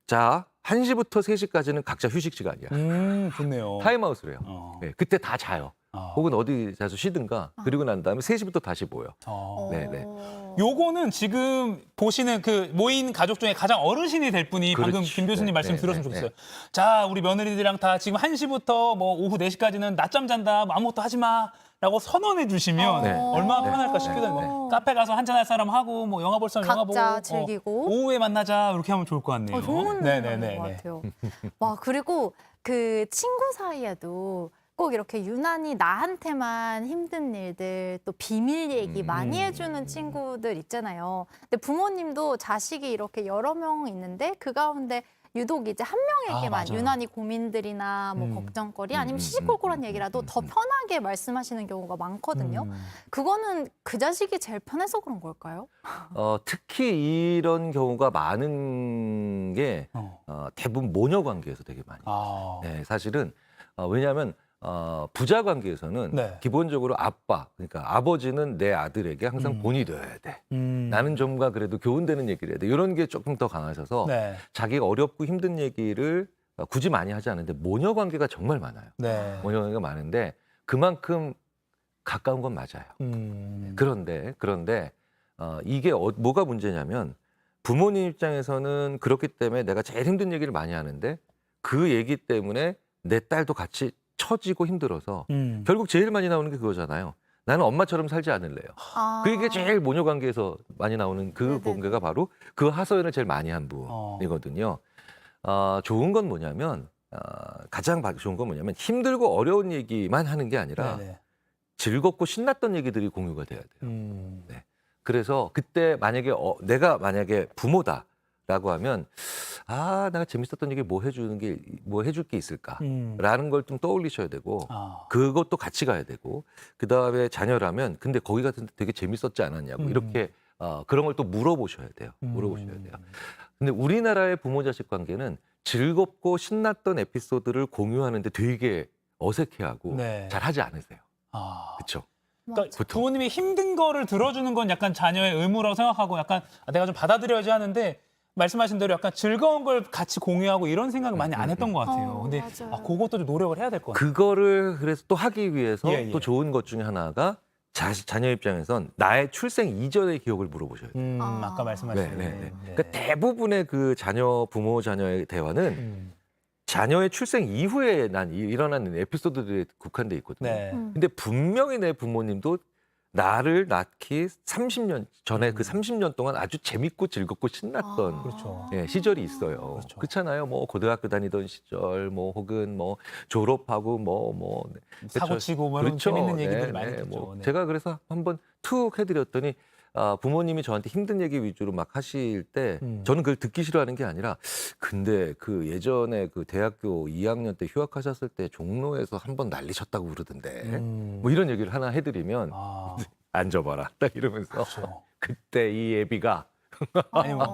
자 1시부터 3시까지는 각자 휴식 시간이야. 좋네요. 타임아웃을 해요. 네, 그때 다 자요. 혹은 어디 가서 쉬든가. 그리고 난 다음에 3시부터 다시 모여요. 네네. 요거는 지금 보시는 그 모인 가족 중에 가장 어르신이 될 분이 방금 그렇지. 김 교수님 네, 말씀 네, 들었으면 네, 좋겠어요. 자, 우리 며느리들이랑 다 지금 1시부터 뭐 오후 4시까지는 낮잠 잔다. 뭐 아무것도 하지 마. 라고 선언해 주시면 네. 얼마나 네. 편할까 네. 싶기도 해요. 네. 뭐 카페 가서 한잔할 사람 하고 뭐 영화 볼 사람 영화 보고 각자 즐기고. 오후에 만나자 이렇게 하면 좋을 것 같네요. 좋은 네네네. 것 같아요. 와, 그리고 그 친구 사이에도 꼭 이렇게 유난히 나한테만 힘든 일들, 또 비밀 얘기 많이 해주는 친구들 있잖아요. 근데 부모님도 자식이 이렇게 여러 명 있는데 그 가운데 유독 이제 한 명에게만 맞아요. 유난히 고민들이나 뭐 걱정거리 아니면 시시콜콜한 얘기라도 더 편하게 말씀하시는 경우가 많거든요. 그거는 그 자식이 제일 편해서 그런 걸까요? 특히 이런 경우가 많은 게 대부분 모녀 관계에서 되게 많이. 네, 사실은 왜냐하면 부자 관계에서는 네. 기본적으로 아빠, 그러니까 아버지는 내 아들에게 항상 본이 되어야 돼. 나는 좀과 그래도 교훈되는 얘기를 해야 돼. 이런 게 조금 더 강하셔서 네. 자기가 어렵고 힘든 얘기를 굳이 많이 하지 않는데 모녀 관계가 정말 많아요. 네. 모녀 관계가 많은데 그만큼 가까운 건 맞아요. 그런데 이게 뭐가 문제냐면 부모님 입장에서는 그렇기 때문에 내가 제일 힘든 얘기를 많이 하는데 그 얘기 때문에 내 딸도 같이 처지고 힘들어서 결국 제일 많이 나오는 게 그거잖아요. 나는 엄마처럼 살지 않을래요. 아. 그게 제일 모녀 관계에서 많이 나오는 그 네네네. 관계가 바로 그 하소연을 제일 많이 한 부분이거든요. 좋은 건 뭐냐면 가장 좋은 건 뭐냐면 힘들고 어려운 얘기만 하는 게 아니라 네네. 즐겁고 신났던 얘기들이 공유가 돼야 돼요. 네. 그래서 그때 만약에 내가 만약에 부모다라고 하면 내가 재밌었던 얘기 뭐 해줄 게 있을까라는 걸 좀 떠올리셔야 되고 그것도 같이 가야 되고 그 다음에 자녀라면 근데 거기 같은데 되게 재밌었지 않았냐고 이렇게 그런 걸 또 물어보셔야 돼요. 물어보셔야 돼요. 근데 우리나라의 부모 자식 관계는 즐겁고 신났던 에피소드를 공유하는데 되게 어색해하고 네. 잘 하지 않으세요. 그렇죠? 그러니까 부모님이 힘든 거를 들어주는 건 약간 자녀의 의무라고 생각하고 약간 내가 좀 받아들여야지 하는데 말씀하신 대로 약간 즐거운 걸 같이 공유하고 이런 생각을 많이 안 했던 것 같아요. 근데 맞아요. 그것도 좀 노력을 해야 될 것 같아요. 그거를 그래서 또 하기 위해서 예, 예. 또 좋은 것 중에 하나가 자녀 입장에선 나의 출생 이전의 기억을 물어보셔야 돼요. 아까 말씀하신 네. 그러니까 대부분의 그 부모 자녀의 대화는 자녀의 출생 이후에 일어나는 에피소드들에 국한돼 있거든요. 네. 근데 분명히 내 부모님도 나를 낳기 30년 전에 그 30년 동안 아주 재밌고 즐겁고 신났던 그렇죠. 시절이 있어요. 그렇죠. 그렇잖아요. 뭐 고등학교 다니던 시절, 뭐 혹은 뭐 졸업하고 사고 치고 뭐 이런 재밌는 얘기들이 많이 듣죠. 뭐 네. 제가 그래서 한번 툭 해드렸더니 부모님이 저한테 힘든 얘기 위주로 막 하실 때 저는 그걸 듣기 싫어하는 게 아니라 근데 그 예전에 그 대학교 2학년 때 휴학하셨을 때 종로에서 한번 난리쳤다고 그러던데 뭐 이런 얘기를 하나 해드리면 앉아봐라 딱 이러면서 그렇죠. 그때 이 애비가 아니면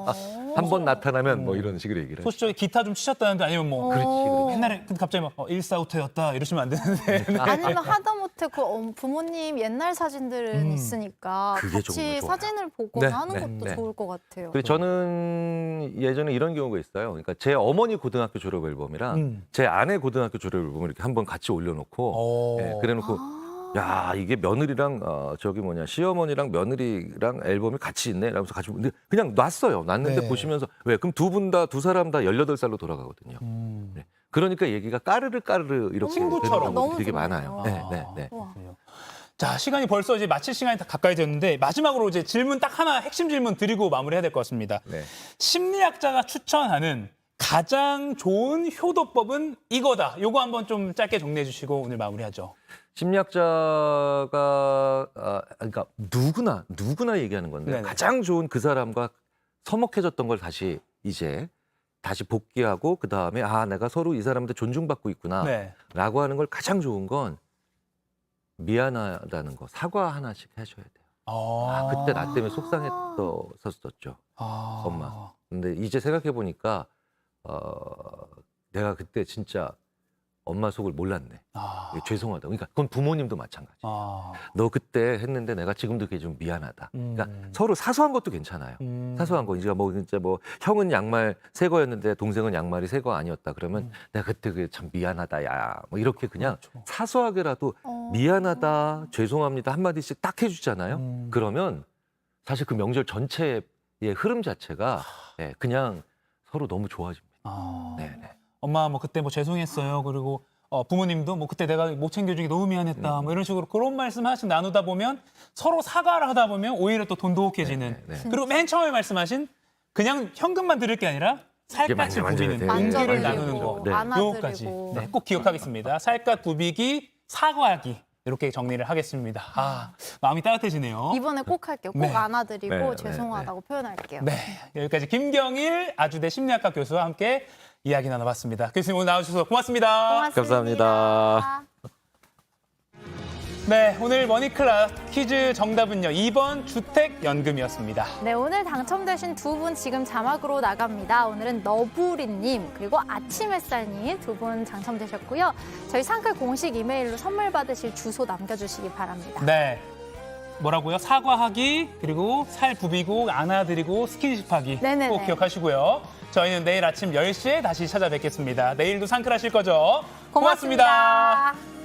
한 번 나타나면 뭐 이런 식으로 얘기를 해요. 소시적에 기타 좀 치셨다는데 아니면 뭐 그렇지. 옛날에 근데 갑자기 막 일사후퇴였다 이러시면 안 되는데. 아니면 하다못해 그 부모님 옛날 사진들은 있으니까 그게 같이 정말 좋아요. 사진을 보거나 네, 하는 네, 것도 네. 좋을 것 같아요. 그리고 저는 예전에 이런 경우가 있어요. 그러니까 제 어머니 고등학교 졸업 앨범이랑 제 아내 고등학교 졸업 앨범을 이렇게 한번 같이 올려놓고 그래놓고 야 이게 며느리랑 시어머니랑 며느리랑 앨범이 같이 있네. 라면서 같이 근데 그냥 놨어요. 놨는데 네. 보시면서 왜 그럼 두 사람 다 18살로 돌아가거든요. 네. 그러니까 얘기가 까르르 이렇게 친구처럼. 되는 너무 경우도 되게 좋네요. 많아요. 네. 우와. 자, 시간이 벌써 이제 마칠 시간이 다 가까이 됐는데 마지막으로 이제 질문 딱 하나 핵심 질문 드리고 마무리해야 될 것 같습니다. 네. 심리학자가 추천하는 가장 좋은 효도법은 이거다. 요거 한번 좀 짧게 정리해 주시고 오늘 마무리하죠. 심리학자가 그러니까 누구나 얘기하는 건데 네네. 가장 좋은 그 사람과 서먹해졌던 걸 다시 복귀하고 그 다음에 내가 서로 이 사람한테 존중받고 있구나라고 네. 하는 걸 가장 좋은 건 미안하다는 거 사과 하나씩 하셔야 돼요. 그때 나 때문에 속상했었죠 엄마. 근데 이제 생각해 보니까 내가 그때 진짜 엄마 속을 몰랐네. 죄송하다. 그러니까 그건 부모님도 마찬가지. 너 그때 했는데 내가 지금도 그게 좀 미안하다. 그러니까 서로 사소한 것도 괜찮아요. 사소한 거. 이제 진짜 형은 양말 새 거였는데 동생은 양말이 새 거 아니었다. 그러면 내가 그때 그게 참 미안하다. 야. 이렇게 그냥 그렇죠. 사소하게라도 미안하다, 죄송합니다 한마디씩 딱 해주잖아요. 그러면 사실 그 명절 전체의 흐름 자체가 그냥 서로 너무 좋아집니다. 네네. 엄마 그때 죄송했어요. 그리고 부모님도 그때 내가 못 챙겨주기 너무 미안했다. 이런 식으로 그런 말씀 하나씩 나누다 보면 서로 사과를 하다 보면 오히려 또 돈독해지는. 네. 그리고 맨 처음에 말씀하신 그냥 현금만 드릴 게 아니라 살갗이 만져야 부비는 돼요. 용기를 만져야 나누는 돼요. 거. 네. 요거까지 꼭 기억하겠습니다. 살갗 부비기, 사과하기. 이렇게 정리를 하겠습니다. 마음이 따뜻해지네요. 이번에 꼭 할게요. 꼭 네. 안아드리고 네, 죄송하다고 표현할게요. 네, 여기까지 김경일 아주대 심리학과 교수와 함께 이야기 나눠봤습니다. 교수님 오늘 나와주셔서 고맙습니다. 고맙습니다. 감사합니다. 네, 오늘 머니클럽 퀴즈 정답은요. 2번 주택연금이었습니다. 네, 오늘 당첨되신 두 분 지금 자막으로 나갑니다. 오늘은 너부리님 그리고 아침햇살님 두 분 당첨되셨고요. 저희 상클 공식 이메일로 선물 받으실 주소 남겨주시기 바랍니다. 네. 뭐라고요? 사과하기, 그리고 살 부비고, 안아드리고, 스킨십하기 네네네. 꼭 기억하시고요. 저희는 내일 아침 10시에 다시 찾아뵙겠습니다. 내일도 상클 하실 거죠? 고맙습니다. 고맙습니다.